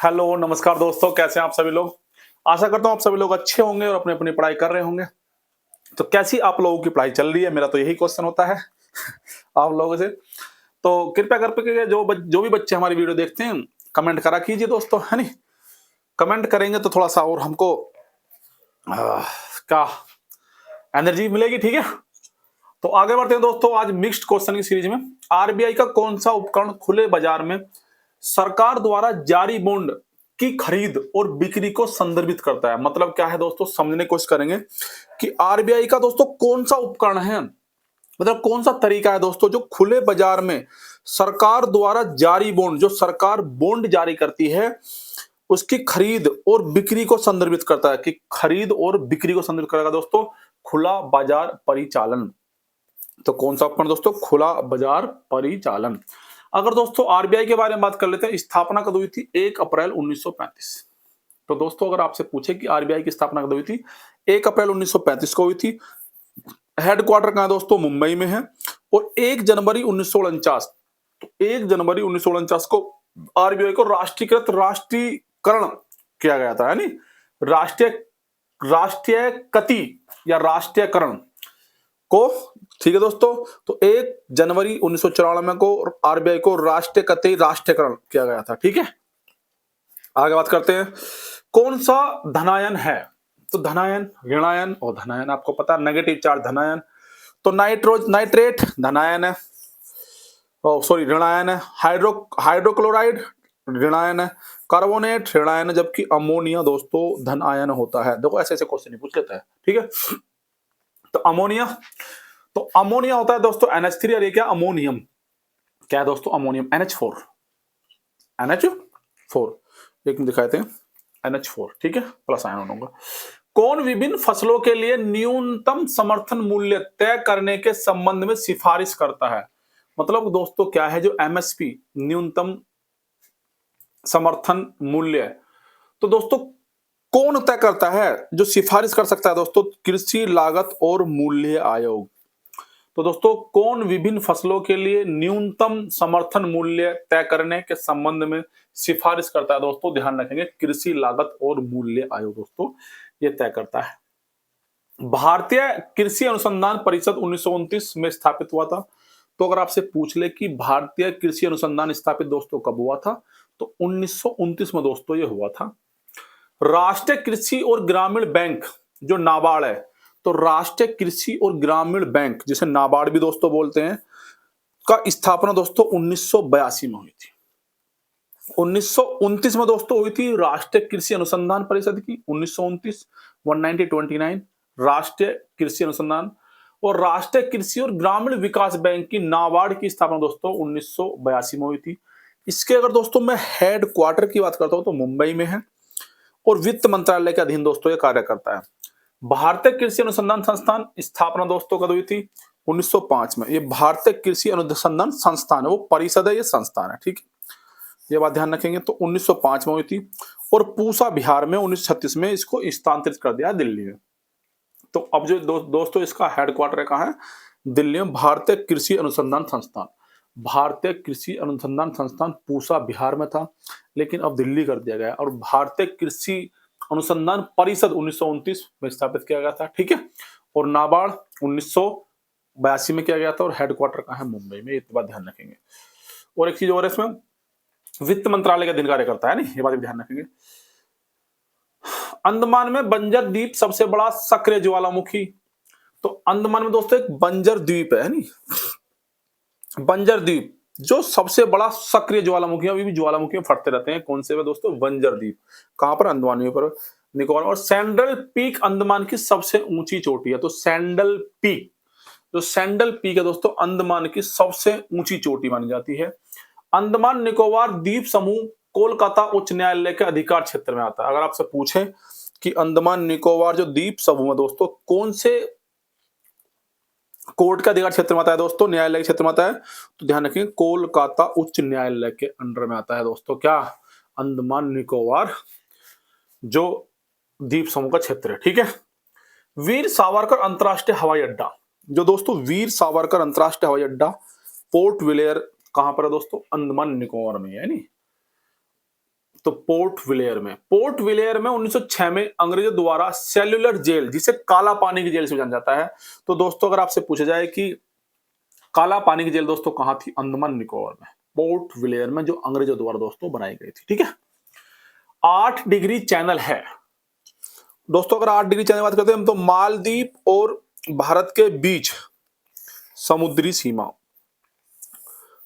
Hello, नमस्कार दोस्तों, कैसे हैं आप सभी लोग? आशा करता हूँ आप सभी लोग अच्छे होंगे और अपनी-अपनी पढ़ाई कर रहे होंगे। तो कैसी आप लोगों की पढ़ाई चल रही है? मेरा तो यही क्वेश्चन होता है आप लोगों से। तो कृपया करके जो भी बच्चे हमारी वीडियो देखते हैं, कमेंट करा कीजिए दोस्तों, है नी? कमेंट करेंगे तो थोड़ा-सा और हमको क्या एनर्जी मिलेगी, ठीक है? तो आगे बढ़ते हैं दोस्तों, आज मिक्स्ड क्वेश्चन की सीरीज में। आरबीआई का कौन-सा उपकरण खुले बाजार में सरकार द्वारा जारी बॉन्ड की खरीद और बिक्री को संदर्भित करता है? मतलब क्या है दोस्तों, समझने की कोशिश करेंगे कि आरबीआई का दोस्तों कौन सा उपकरण है, मतलब कौन सा तरीका है दोस्तों जो खुले बाजार में सरकार द्वारा जारी बॉन्ड, जो सरकार बॉन्ड जारी करती है उसकी खरीद और बिक्री को संदर्भित करता है, कि खरीद और बिक्री को संदर्भित करेगा दोस्तों खुला बाजार परिचालन। तो कौन सा उपकरण दोस्तों? खुला बाजार परिचालन। अगर दोस्तों आरबीआई के बारे में बात कर लेते हैं, स्थापना कब हुई थी? 1 अप्रैल 1935। तो दोस्तों अगर आपसे पूछे कि आरबीआई की स्थापना कब हुई थी? 1 अप्रैल 1935 को हुई थी। हेडक्वार्टर कहां है दोस्तों? मुंबई में है। और 1 जनवरी 1949, तो 1 जनवरी 1949 को आरबीआई को राष्ट्रीयकरण किया गया था, यानी राष्ट्रीय राष्ट्रीयकति या राष्ट्रीयकरण को, ठीक है दोस्तों। तो 1 जनवरी 1994 को आरबीआई को राष्ट्रीयकरण किया गया था, ठीक है। आगे बात करते हैं, कौन सा धनायन है? तो धनायन, ऋणायन और धनायन आपको पता है, नेगेटिव चार्ज धनायन। तो नाइट्रेट धनायन है, सॉरी ऋणायन है। हाइड्रोक्लोराइड ऋणायन है। कार्बोनेट ऋणायन है, जबकि अमोनिया दोस्तों धन आयन होता है। देखो ऐसे ऐसे क्वेश्चन पूछ लेता है, ठीक है। तो अमोनिया, तो अमोनिया होता है दोस्तों NH3, और ये क्या? अमोनियम। क्या है दोस्तों? Ammonium, NH4। NH4 एक में दिखाते हैं, NH4, ठीक है, प्लस आयन होगा। कौन विभिन्न फसलों के लिए न्यूनतम समर्थन मूल्य तय करने के संबंध में सिफारिश करता है? मतलब दोस्तों क्या है जो एमएसपी, न्यूनतम समर्थन मूल्य, तो दोस्तों कौन तय करता है? जो सिफारिश कर सकता है दोस्तों, कृषि लागत और मूल्य आयोग। तो दोस्तों कौन विभिन्न फसलों के लिए न्यूनतम समर्थन मूल्य तय करने के संबंध में सिफारिश करता है दोस्तों? ध्यान रखेंगे, कृषि लागत और मूल्य आयोग दोस्तों ये तय करता है। भारतीय कृषि अनुसंधान परिषद 1929 में स्थापित हुआ था। तो अगर आपसे पूछ ले कि भारतीय कृषि अनुसंधान स्थापित दोस्तों कब हुआ था, तो 1929 में दोस्तों ये हुआ था। राष्ट्रीय कृषि और ग्रामीण बैंक जो नाबार्ड है, तो राष्ट्रीय कृषि और ग्रामीण बैंक जिसे नाबार्ड भी दोस्तों बोलते हैं, का स्थापना दोस्तों 1982 में हुई थी। 1929 में दोस्तों हुई थी राष्ट्रीय कृषि अनुसंधान परिषद की, 1929 1929 राष्ट्रीय कृषि अनुसंधान, और राष्ट्रीय कृषि और ग्रामीण विकास बैंक की नाबार्ड की स्थापना दोस्तों 1982 में हुई थी। इसके अगर दोस्तों मैं हेड क्वार्टर की बात करता हूं तो मुंबई में है, और वित्त मंत्रालय के अधीन दोस्तों ये कार्य करता है। भारतीय कृषि अनुसंधान संस्थान स्थापना दोस्तों कब हुई थी? 1905 में। ये भारतीय कृषि अनुसंधान संस्थान है, वो परिषद है, ये संस्थान है, ठीक है, ये बात ध्यान रखेंगे। तो 1905 में हुई थी, और पूसा बिहार में 1936 में इसको स्थानांतरित कर दिया दिल्ली में। तो अब जो दोस्तों इसका हेडक्वार्टर कहाँ है? दिल्ली में। भारतीय कृषि अनुसंधान संस्थान, भारतीय कृषि अनुसंधान संस्थान पूसा बिहार में था, लेकिन अब दिल्ली कर दिया गया। और भारतीय कृषि अनुसंधान परिषद 1929 में स्थापित किया गया था, ठीक है, और नाबार्ड 1982 में किया गया था, और हेडक्वार्टर कहाँ है? मुंबई में। ये बात ध्यान रखेंगे। और एक चीज और है इसमें, वित्त मंत्रालय का दिन कार्य करता है, नहीं, ये बात भी ध्यान रखेंगे। अंडमान में बंजर द्वीप सबसे बड़ा सक्रिय ज्वालामुखी, तो अंडमान में दोस्तों एक बंजर द्वीप है, नहीं, बंजर द्वीप जो सबसे बड़ा सक्रिय ज्वालामुखी, अभी भी ज्वालामुखी फटते रहते हैं। कौन से है दोस्तों? बंजर द्वीप। कहां पर? अंडमान पर, निकोबार। और सैंडल पीक अंडमान की सबसे ऊंची चोटी है। तो सैंडल पीक, जो सैंडल पीक है दोस्तों अंडमान की सबसे ऊंची चोटी मानी जाती है। अंडमान निकोबार द्वीप समूह कोलकाता उच्च न्यायालय के अधिकार क्षेत्र में आता है। अगर आपसे पूछें कि अंडमान निकोबार जो द्वीप समूह है दोस्तों कौन से कोर्ट का अधिकार क्षेत्र में आता है दोस्तों? न्यायालय के क्षेत्र में आता है। तो ध्यान रखेंगे, कोलकाता उच्च न्यायालय के अंडर में आता है दोस्तों क्या? अंडमान निकोबार जो द्वीप समूह का क्षेत्र है, ठीक है। वीर सावरकर अंतरराष्ट्रीय हवाई अड्डा, जो दोस्तों वीर सावरकर अंतरराष्ट्रीय हवाई अड्डा पोर्ट विलियर कहां पर है दोस्तों? अंडमान निकोबार में है, नहीं। तो पोर्ट विलियर में 1906 में अंग्रेजों द्वारा सेल्युलर जेल, जिसे काला पानी की जेल से जाना जाता है। तो दोस्तों अगर आपसे पूछा जाए कि काला पानी की जेल दोस्तों कहां थी, अंडमान निकोबार में, पोर्ट विलियर में, जो अंग्रेजों द्वारा दोस्तों बनाई गई थी। ठीक है, 8 डिग्री चैनल है दोस्तों। अगर 8 डिग्री चैनल की बात करते हैं तो मालदीव और भारत के बीच समुद्री सीमा।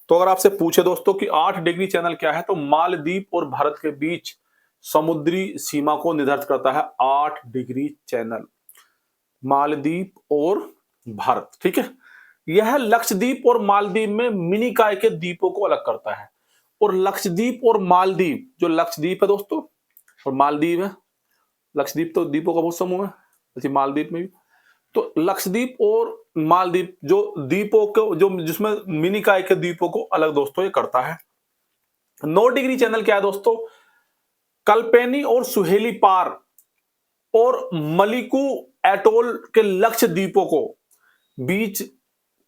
तो अगर आपसे पूछे दोस्तों कि 8 डिग्री चैनल क्या है, तो मालदीव और भारत के बीच समुद्री सीमा को निर्धारित करता है 8 डिग्री चैनल, मालदीव और भारत। ठीक है, यह लक्षद्वीप और मालदीव में मिनीकाय के द्वीपों को अलग करता है। और लक्षद्वीप और मालदीव, जो लक्षद्वीप है दोस्तों और मालदीव है, लक्षद्वीप तो द्वीपों का बहुत समूह है, जैसे मालदीव में भी, तो लक्षद्वीप और मालदीव जो द्वीपों को, जो जिसमें मिनीकाय के द्वीपों को अलग दोस्तों ये करता है। 9 डिग्री चैनल क्या है दोस्तों, कल्पेनी और सुहेली पार और मलिकू एटोल के लक्ष्य द्वीपों को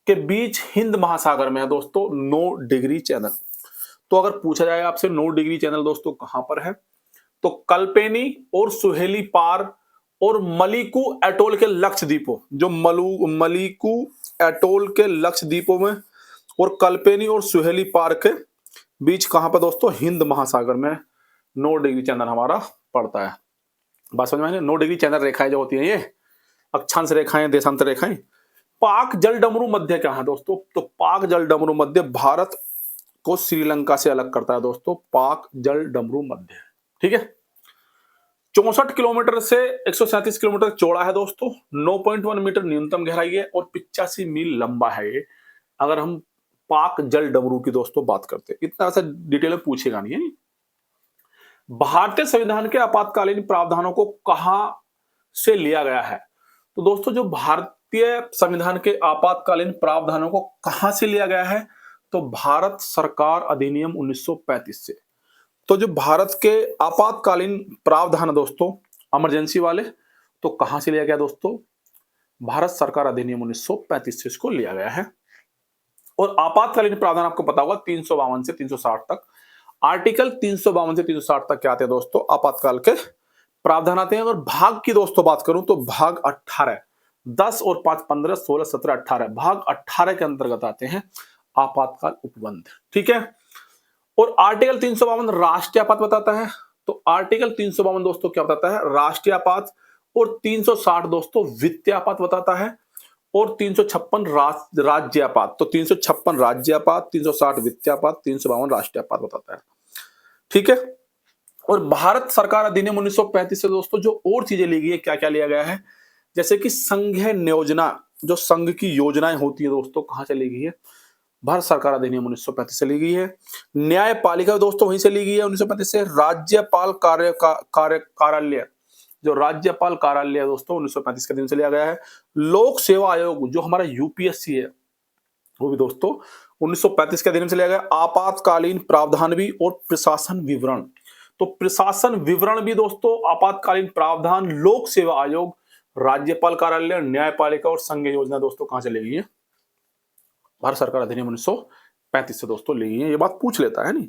बीच हिंद महासागर में है दोस्तों 9 डिग्री चैनल। तो अगर पूछा जाए आपसे 9 डिग्री चैनल दोस्तों कहां पर है, तो कल्पेनी और सुहेली पार और मलिकू एटोल के लक्ष्य द्वीपों, जो मलिकू एटोल के लक्ष्य द्वीपों में और कल्पेनी और सुहेली पार के बीच कहां पर दोस्तों, हिंद महासागर में 9 डिग्री चैनल हमारा पड़ता है। बात समझ में आई? 9 डिग्री चैनल रेखाएं जो होती हैं, ये अक्षांश रेखाएं, देशांतर रेखाएं। पाक जल डमरू मध्य क्या है दोस्तों, तो पाक जल डमरू मध्य भारत को श्रीलंका से अलग करता है दोस्तों, पाक जल डमरू मध्य। ठीक है, 64 किलोमीटर से 137 किलोमीटर चौड़ा है दोस्तों, 9.1 मीटर न्यूनतम गहराई है और 85 मील लंबा है ये। अगर हम पाक जल डमरू की दोस्तों बात करते हैं, इतना सा डिटेल में पूछेगा नहीं है। भारतीय संविधान के आपातकालीन प्रावधानों को कहां से लिया गया है, तो दोस्तों जो भारतीय संविधान के आपातकालीन प्रावधानों को कहां से लिया गया है, तो भारत सरकार अधिनियम 1935 से। तो जो भारत के आपातकालीन प्रावधान दोस्तों, इमरजेंसी वाले, तो कहां से लिया गया दोस्तों, भारत सरकार अधिनियम 1935 से इसको लिया गया है। और आपातकालीन प्रावधान आपको पता होगा 352 से 360 तक, आर्टिकल 352 से 360 तक क्या आते हैं दोस्तों, आपातकाल के प्रावधान आते हैं। अगर भाग की दोस्तों बात करूं तो भाग 18, 10 और 5 15 16 17 18, भाग 18 के अंतर्गत आते हैं आपातकाल उपबंध। ठीक है, और आर्टिकल 352 राष्ट्रीय आपात बताता है, तो आर्टिकल 352 दोस्तों क्या बताता है, राष्ट्रीय आपात। और 360 दोस्तों वित्तीय आपात बताता है, और 356 राज्य आपात। तो 356 राज्य आपात, 360 वित्तीय आपात, 352 राष्ट्रीय आपात बताता है। ठीक है, और भारत सरकार अधिनियम 1935 से दोस्तों जो और चीजें ली गई है, क्या क्या लिया गया है, जैसे कि संघीय नियोजना, जो संघ की योजनाएं होती है दोस्तों, कहां से ली गई है, भारत सरकार अधिनियम 1935 से ली गई है। न्यायपालिका दोस्तों वहीं से ली गई है 1935 से। राज्यपाल कार्यालय, जो राज्यपाल कार्यालय दोस्तों 1935 के दिन से लिया गया है। लोक सेवा आयोग जो हमारा यूपीएससी है, वो भी दोस्तों 1935 के दिन से लिया गया। आपातकालीन प्रावधान भी और प्रशासन विवरण, तो प्रशासन विवरण भी दोस्तों आपातकालीन प्रावधान, लोक सेवा आयोग, राज्यपाल कार्यालय, न्यायपालिका और संघीय योजना दोस्तों कहां से ली गई है, भारत सरकार अधिनियम 1935 से दोस्तों ली गई है। ये बात पूछ लेता है नहीं।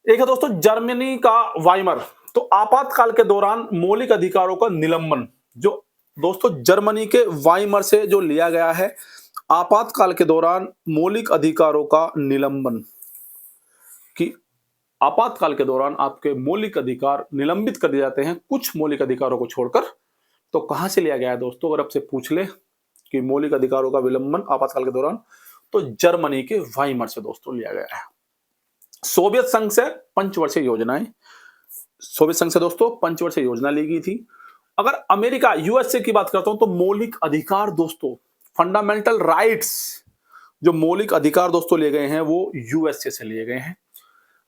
एक है दोस्तों जर्मनी का वाइमर, तो आपातकाल के दौरान मौलिक अधिकारों का निलंबन, जो दोस्तों जर्मनी के वाइमर से जो लिया गया है, आपातकाल के दौरान मौलिक अधिकारों का निलंबन, कि आपातकाल के दौरान आपके मौलिक अधिकार निलंबित कर दिए जाते हैं कुछ मौलिक अधिकारों को छोड़कर। तो कहां से लिया गया है दोस्तों, अगर आपसे पूछ ले कि मौलिक अधिकारों का विलंबन आपातकाल के दौरान, तो जर्मनी के वाइमर से दोस्तों लिया गया है। सोवियत संघ से पंचवर्षीय योजनाएं, सोवियत संघ से दोस्तों पंचवर्षीय योजना ली गई थी। अगर अमेरिका यूएसए की बात करता हूं, तो मौलिक अधिकार दोस्तों, फंडामेंटल राइट्स, जो मौलिक अधिकार दोस्तों लिए गए हैं वो यूएसए से लिए गए हैं।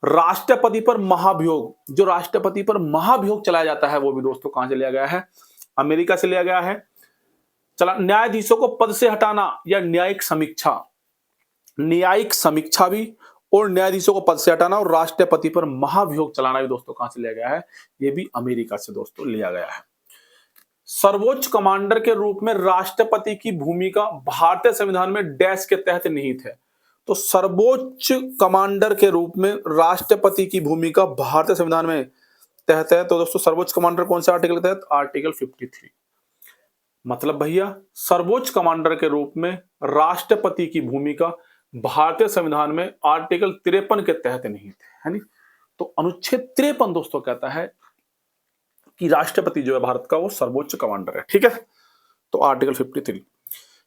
राष्ट्रपति पर महाभियोग, जो राष्ट्रपति पर महाभियोग चलाया जाता है, वो भी दोस्तों कहां से लिया गया है, अमेरिका से लिया गया है। चला, न्यायाधीशों को पद से हटाना या न्यायिक समीक्षा, न्यायिक समीक्षा भी, और न्यायाधीशों को पद से हटाना और राष्ट्रपति पर महाभियोग चलाना भी दोस्तों कहां से लिया गया है, ये भी अमेरिका से दोस्तों लिया गया है। सर्वोच्च कमांडर के रूप में राष्ट्रपति की भूमिका भारतीय संविधान में डैश के तहत निहित है, तो सर्वोच्च कमांडर के रूप में राष्ट्रपति की भूमिका भारतीय संविधान में तहत है। तो दोस्तों सर्वोच्च कमांडर कौन से आर्टिकल के तहत? आर्टिकल 53। मतलब भैया सर्वोच्च कमांडर के रूप में राष्ट्रपति की भूमिका भारतीय संविधान में आर्टिकल 53 के तहत नहीं है नहीं। तो अनुच्छेद 53 दोस्तों कहता है कि राष्ट्रपति जो है भारत का वो सर्वोच्च कमांडर है। ठीक है, तो आर्टिकल 53।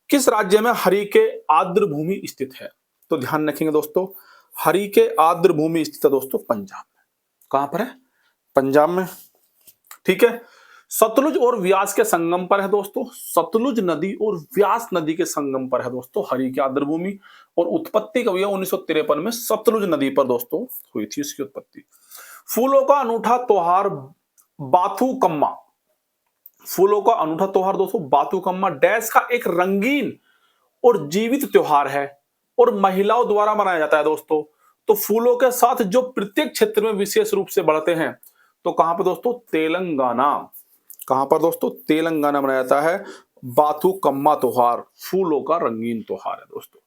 किस राज्य में हरिके आर्द्र भूमि स्थित है? तो ध्यान रखेंगे दोस्तों, हरिके आर्द्र भूमि स्थित है दोस्तों पंजाब में। कहां पर है? पंजाब में। ठीक है, सतलुज और व्यास के संगम पर है दोस्तों, सतलुज नदी और व्यास नदी के संगम पर है दोस्तों हरिके आर्द्र भूमि। और उत्पत्ति कब हुई? 1953 में सतलुज नदी पर दोस्तों हुई थी इसकी उत्पत्ति। फूलों का अनूठा त्योहार बाथुकम्मा, फूलों का अनूठा त्योहार दोस्तों बाथुकम्मा डैश का एक रंगीन और जीवित त्योहार है और महिलाओं द्वारा मनाया जाता है दोस्तों। तो फूलों के साथ जो प्रत्येक क्षेत्र में विशेष रूप से बढ़ते हैं, तो कहां पर दोस्तों? तेलंगाना। कहां पर दोस्तों? तेलंगाना मनाया जाता है बाथुकम्मा त्योहार, फूलों का रंगीन त्योहार है दोस्तों।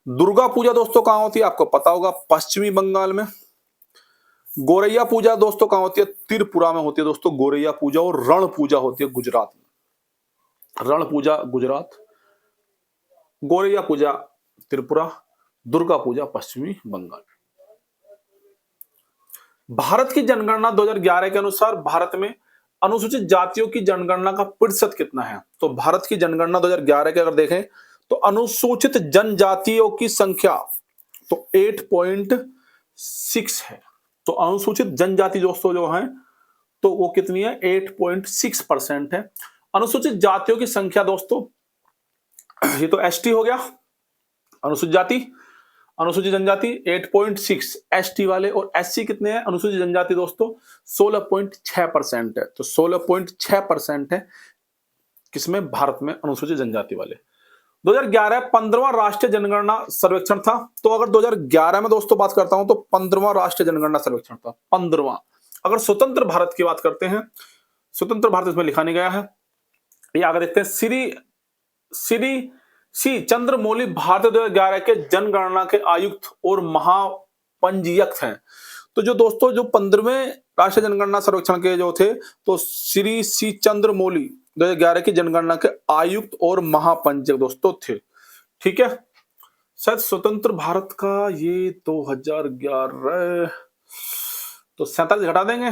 दुर्गा पूजा दोस्तों कहां होती है? आपको पता होगा, पश्चिमी बंगाल में। गोरैया पूजा दोस्तों कहां होती है? त्रिपुरा में होती है दोस्तों गोरैया पूजा। और रण पूजा होती है गुजरात में। रण पूजा गुजरात, गोरैया पूजा त्रिपुरा, दुर्गा पूजा पश्चिमी बंगाल। भारत की जनगणना 2011 के अनुसार भारत में अनुसूचित जातियों की जनगणना का प्रतिशत कितना है? तो भारत की जनगणना 2011 के अगर देखें तो अनुसूचित जनजातियों की संख्या तो 8.6 है। तो अनुसूचित जनजाति दोस्तों जो है तो वो कितनी है? 8.6% है। अनुसूचित जातियों की संख्या दोस्तों, ये तो एसटी हो गया, अनुसूचित जाति, अनुसूचित जनजाति 8.6 एसटी वाले, और एससी कितने हैं? अनुसूचित जनजाति दोस्तों 16.6% है। तो 16.6% है किसमें? भारत में अनुसूचित जनजाति वाले। 2011 15वां राष्ट्रीय जनगणना सर्वेक्षण था। तो अगर 2011 में दोस्तों बात करता हूं तो 15वां राष्ट्रीय जनगणना सर्वेक्षण था, 15वां। अगर स्वतंत्र भारत की बात करते हैं, स्वतंत्र भारत इसमें लिखा नहीं गया है, ये आगे देखते हैं। श्री सी चंद्रमौली भारत 2011 के जनगणना के आयुक्त और महापंजीयक हैं। तो जो दोस्तों जो 15वें राष्ट्रीय जनगणना सर्वेक्षण के जो थे, तो श्री सी चंद्रमौली 2011 की जनगणना के आयुक्त और महापंजीयक दोस्तों थे। ठीक है, शायद स्वतंत्र भारत का ये 2011, तो 47 घटा देंगे,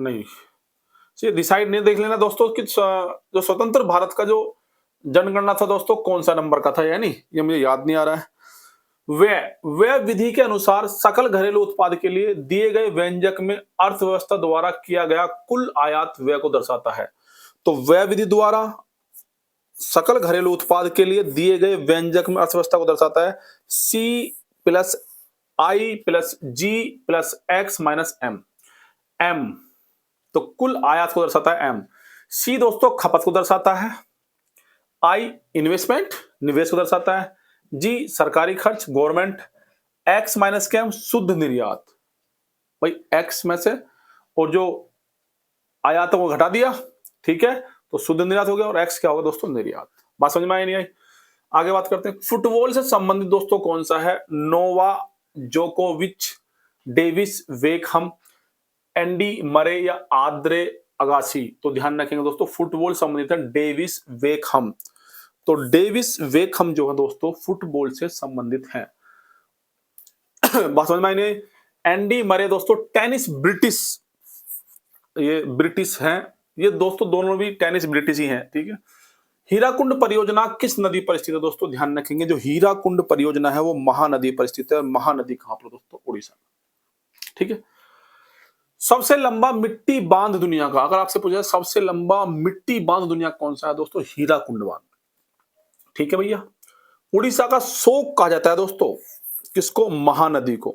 नहीं ये डिसाइड नहीं, देख लेना दोस्तों कि जो स्वतंत्र भारत का जो जनगणना था दोस्तों कौन सा नंबर का था, यानी ये मुझे याद नहीं आ रहा है। व्यय विधि के अनुसार सकल घरेलू उत्पाद के लिए दिए गए व्यंजक में अर्थव्यवस्था द्वारा किया गया कुल आयात व्यय को दर्शाता है। तो व्यय विधि द्वारा सकल घरेलू उत्पाद के लिए दिए गए व्यंजक में अर्थव्यवस्था को दर्शाता है C+I+G+X-M। M तो कुल आयात को दर्शाता है M। C दोस्तों खपत को दर्शाता है, I इन्वेस्टमेंट निवेश को दर्शाता है, G सरकारी खर्च गवर्नमेंट, X माइनस के M शुद्ध निर्यात। भाई X में से और जो आयातों को घटा दिया, ठीक है, तो शुद्ध निर्यात हो गया, और X क्या होगा दोस्तों? निर्यात। बात समझ में आई नहीं आई? आगे बात करते हैं। फुटबॉल से संबंधित दोस्तों कौन सा है? नोवा जोकोविच, डेविस वेकहम, एंडी मरे या आद्रे अगासी। तो ध्यान रखेंगे दोस्तों फुटबॉल संबंधित है डेविस वेकहम। तो डेविस वेकहम जो है दोस्तों फुटबॉल से संबंधित हैं। बात समझ में आई नहीं? एंडी मरे दोस्तों टेनिस ब्रिटिश, ये ब्रिटिश हैं ये दोस्तों, दोनों भी टेनिस ब्रिटिश ही हैं। ठीक है, हीराकुंड परियोजना किस नदी पर स्थित है दोस्तों? ध्यान रखेंगे जो हीराकुंड परियोजना है वो महानदी पर स्थित है। महानदी कहां पर दोस्तों? उड़ीसा। ठीक है, सबसे लंबा मिट्टी बांध दुनिया का, अगर आपसे पूछा सबसे लंबा मिट्टी बांध दुनिया कौन सा है दोस्तों? हीराकुंड बांध। ठीक है भैया, उड़ीसा का शोक कहा जाता है दोस्तों किसको? महानदी को।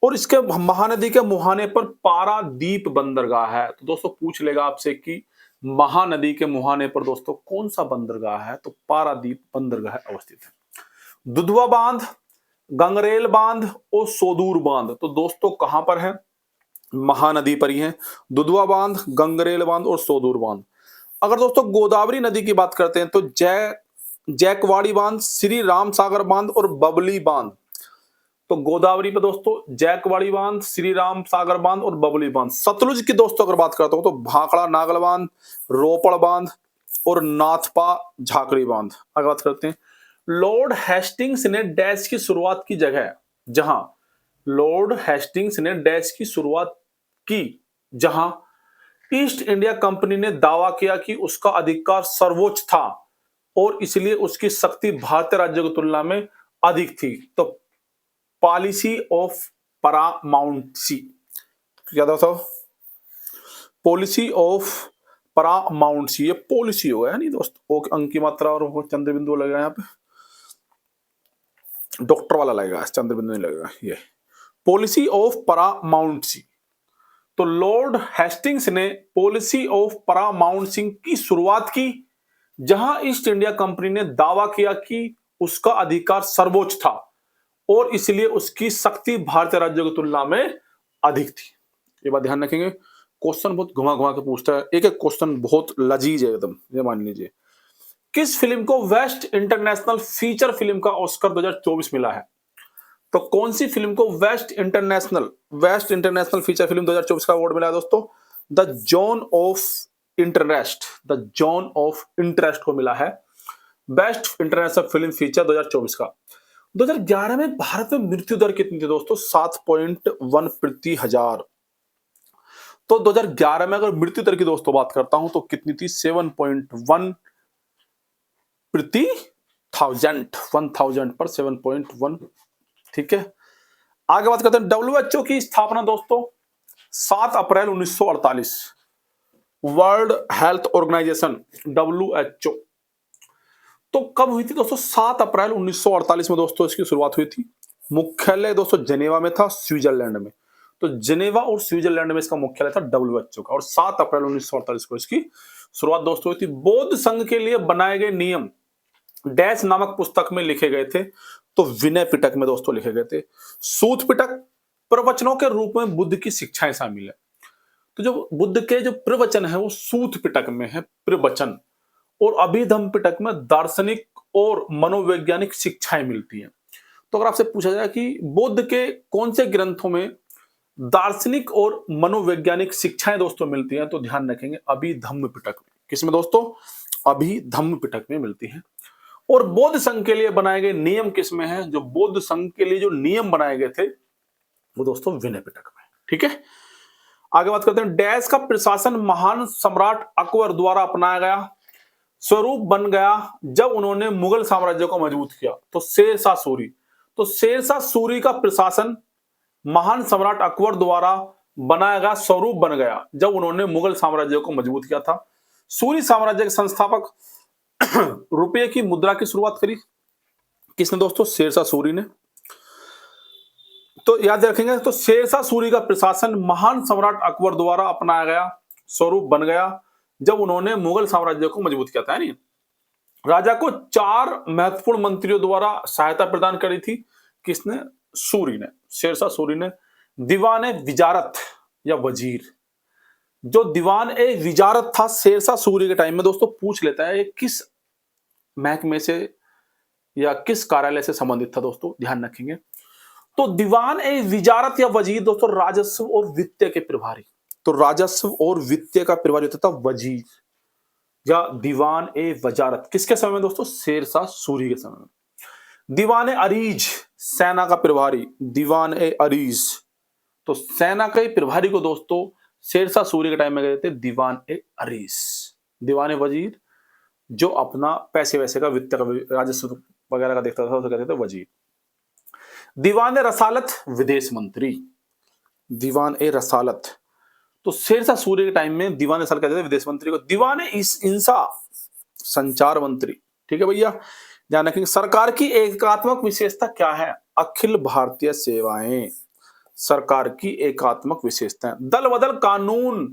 और इसके महानदी के मुहाने पर पारादीप बंदरगाह है। तो दोस्तों पूछ लेगा आपसे कि महानदी के मुहाने पर दोस्तों कौन सा बंदरगाह है? तो पारादीप बंदरगाह अवस्थित है। दुधवा बांध, गंगरेल बांध और सोदूर बांध, तो दोस्तों कहां पर है? महानदी पर ही है। दुधवा बांध, गंगरेल बांध और सोदूर बांध। अगर दोस्तों गोदावरी नदी की बात करते हैं तो जैकवाड़ी बांध, श्री राम सागर बांध और बबली बांध। तो गोदावरी पे दोस्तों जैकवाड़ी बांध, श्री राम सागर बांध और बबली बांध। सतलुज की दोस्तों अगर बात करता हूं तो भाखड़ा नागल बांध, रोपड़ बांध और नाथपा झाकड़ी बांध। अगर बात करते हैं लॉर्ड हेस्टिंग्स ने डैश की शुरुआत की जगह, जहां लॉर्ड हेस्टिंग्स ने डैश की शुरुआत की, जहां ईस्ट इंडिया कंपनी ने दावा किया कि उसका अधिकार सर्वोच्च था और इसलिए उसकी शक्ति भारतीय राज्यों की तुलना में अधिक थी। तो पॉलिसी ऑफ पैरामाउंटेंसी, क्या था? पॉलिसी ऑफ पैरामाउंटेंसी, ये पॉलिसी हो गया नहीं दोस्तों। ओके, अंक की मात्रा और चंद्र बिंदु लगेगा यहाँ पे, डॉक्टर वाला लगेगा, चंद्र बिंदु नहीं लगेगा। ये पॉलिसी ऑफ पैरामाउंटेंसी। तो लॉर्ड हेस्टिंग्स ने पॉलिसी ऑफ पैरामाउंटेंसी की शुरुआत की, जहां ईस्ट इंडिया कंपनी ने दावा किया कि उसका अधिकार सर्वोच्च था और इसलिए उसकी शक्ति भारतीय राज्यों की तुलना में अधिक थी। ये बात ध्यान रखेंगे। क्वेश्चन बहुत घुमा घुमा के पूछता है, एक एक क्वेश्चन बहुत लजीज है एकदम, ये मान लीजिए। किस फिल्म को बेस्ट इंटरनेशनल फीचर फिल्म का ऑस्कर 2024 मिला है? तो कौन सी फिल्म को बेस्ट इंटरनेशनल फीचर फिल्म 2024 का अवार्ड मिला है दोस्तों? द जोन ऑफ इंटरेस्ट को मिला है बेस्ट इंटरनेशनल फिल्म फीचर 2024 का। 2011 में भारत में मृत्यु दर कितनी थी दोस्तों? 7.1 प्रति हजार। तो 2011 में अगर मृत्यु दर की दोस्तों बात करता हूं तो कितनी थी? 7.1 प्रति 1000 पर 7.1। ठीक है, आगे बात करते हैं। डब्ल्यूएचओ की स्थापना दोस्तों 7 अप्रैल 1948, वर्ल्ड हेल्थ ऑर्गेनाइजेशन डब्ल्यूएचओ। तो कब हुई थी दोस्तों? 7 अप्रैल 1948 में दोस्तों इसकी शुरुआत हुई थी। मुख्यालय दोस्तों जेनेवा में था, स्विट्जरलैंड में। तो जेनेवा और स्विट्जरलैंड में इसका मुख्यालय था डब्ल्यूएचओ का, और 7 अप्रैल 1948 को इसकी शुरुआत दोस्तों हुई थी। बौद्ध संघ के लिए बनाए गए नियम डैश नामक पुस्तक में लिखे गए थे, तो विनय पिटक में दोस्तों लिखे गए थे। सूत पिटक प्रवचनों के रूप में बुद्ध की शिक्षाएं शामिल है। तो जो बुद्ध के जो प्रवचन है वो सूत पिटक में है प्रवचन, और अभिधम्म पिटक में दार्शनिक और मनोवैज्ञानिक शिक्षाएं मिलती हैं। तो अगर आपसे पूछा जाए कि बुद्ध के कौन से ग्रंथों में दार्शनिक और मनोवैज्ञानिक शिक्षाएं दोस्तों मिलती हैं, तो ध्यान रखेंगे अभिधम्म पिटक में। किसमें दोस्तों? अभिधम्म पिटक में मिलती हैं। और बौद्ध संघ के लिए बनाए गए नियम किसमें हैं? जो बौद्ध संघ के लिए जो नियम बनाए गए थे वो दोस्तों विनय पिटक में। ठीक है, आगे बात करते हैं। डैश का प्रशासन महान सम्राट अकबर द्वारा अपनाया गया स्वरूप बन गया जब उन्होंने मुगल साम्राज्य को मजबूत किया। तो शेरशाह सूरी। तो शेरशाह सूरी का प्रशासन महान सम्राट अकबर द्वारा बनाया गया स्वरूप बन गया जब उन्होंने मुगल साम्राज्य को मजबूत किया था। सूरी साम्राज्य के संस्थापक रुपये की मुद्रा की शुरुआत करी किसने दोस्तों? शेरशाह सूरी ने। तो याद रखेंगे, तो शेरशाह सूरी का प्रशासन महान सम्राट अकबर द्वारा अपनाया गया स्वरूप बन गया जब उन्होंने मुगल साम्राज्य को मजबूत किया था। नहीं, राजा को 4 महत्वपूर्ण मंत्रियों द्वारा सहायता प्रदान करी थी किसने? सूरी ने, शेरशाह सूरी ने। दीवान ए विजारत या वजीर, जो दीवान ए विजारत था शेरशाह सूरी के टाइम में दोस्तों पूछ लेता है किस महकमे से या किस कार्यालय से संबंधित था दोस्तों, ध्यान रखेंगे। तो दीवान ए विजारत या वजीर दोस्तों राजस्व और वित्त के प्रभारी। तो राजस्व और वित्त का प्रभारी होता था वजीर या दीवान ए वजारत। किसके समय में दोस्तों? शेरशाह सूरी के समय में। दीवान ए अरीज, सेना का प्रभारी, दीवान ए अरीज। तो सेना के प्रभारी को दोस्तों शेरशाह सूरी के टाइम में गए थे दीवान ए अरीज। दीवान ए वजीर जो अपना पैसे वैसे का वित्त का राजस्व वगैरह का देखता था उसे कहते थे वजीर। दीवान ए रसालत, विदेश मंत्री, दीवान ए रसालत। तो शेरशाह सूरी के टाइम में दीवान ए रसालत कहते थे विदेश मंत्री को। दीवान ए इंसा, संचार मंत्री। ठीक है भैया, ध्यान रखेंगे। सरकार की एकात्मक विशेषता क्या है? अखिल भारतीय सेवाएं सरकार की एकात्मक विशेषता। दल बदल कानून,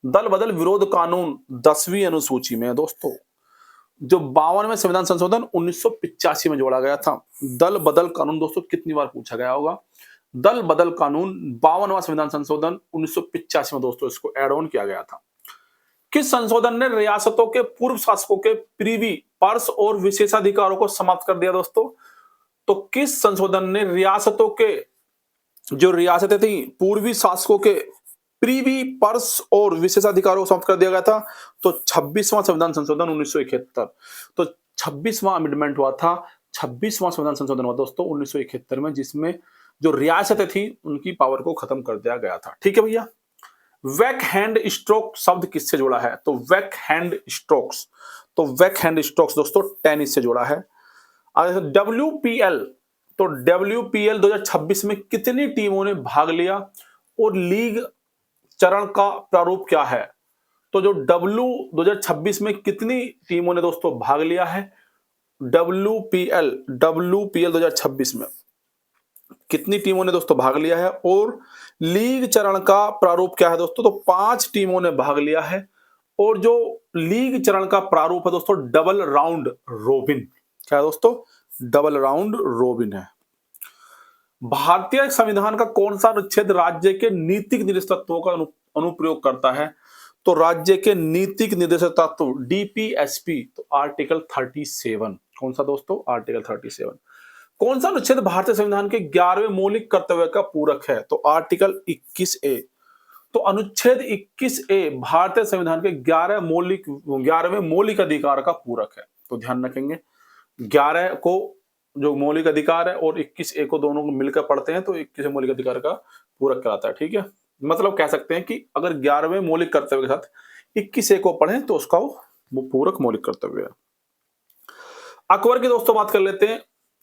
दल बदल विरोध कानून 10वीं अनुसूची में है दोस्तों, जो 52वें संविधान संशोधन 1985 में जोड़ा गया था। दल बदल कानून दोस्तों कितनी बार पूछा गया होगा? दल बदल कानून 52वां संविधान संशोधन 1985 में दोस्तों इसको एड ऑन किया गया था। किस संशोधन ने रियासतों के पूर्व शासकों के प्रीवी पर्स और विशेषाधिकारों को समाप्त कर दिया दोस्तों? तो किस संशोधन ने रियासतों के जो रियासतें थी पूर्वी शासकों के प्रीवी पर्स और विशेषाधिकारों को समाप्त कर दिया गया था? तो 26वां संविधान संशोधन 1971। तो 26वां अमेंडमेंट हुआ था, 26वां संविधान संशोधन हुआ दोस्तों 1971 में, जिसमें जो रियासतें थी उनकी पावर को खत्म कर दिया गया था। ठीक है भैया। वेक हैंड स्ट्रोक शब्द किससे जुड़ा है? तो वेक हैंड स्ट्रोक्स, तो वेक हैंड स्ट्रोक्स दोस्तों टेनिस से जुड़ा है। WPL, तो WPL 2026 में कितनी टीमों ने भाग लिया और लीग चरण का प्रारूप क्या है? तो जो W 2026 में कितनी टीमों ने दोस्तों भाग लिया है? WPL 2026 में कितनी टीमों ने दोस्तों भाग लिया है और लीग चरण का प्रारूप क्या है दोस्तों? तो 5 टीमों ने भाग लिया है और जो लीग चरण का प्रारूप है दोस्तों डबल राउंड रोबिन। क्या है दोस्तों? डबल राउंड रोबिन है। भारतीय संविधान का कौन सा अनुच्छेद राज्य के नीतिक निर्देश तत्वों का अनुप्रयोग करता है? तो राज्य के नीतिक निर्देश तत्व DPSP, तो आर्टिकल 37। कौन सा दोस्तों? आर्टिकल 37। कौन सा अनुच्छेद भारतीय संविधान के 11वें मौलिक कर्तव्य का पूरक है? तो आर्टिकल 21A। तो अनुच्छेद 21A भारतीय संविधान के 11वें मौलिक अधिकार का पूरक है। तो ध्यान रखेंगे 11 को जो मौलिक अधिकार है और 21A को दोनों को मिलकर पढ़ते हैं तो 21 मौलिक अधिकार का पूरक कहलाता है। ठीक है, मतलब कह सकते हैं कि अगर 11वें मौलिक कर्तव्य के साथ 21A को पढ़ें तो उसका वो पूरक मौलिक कर्तव्य है। अकबर की दोस्तों बात कर लेते हैं,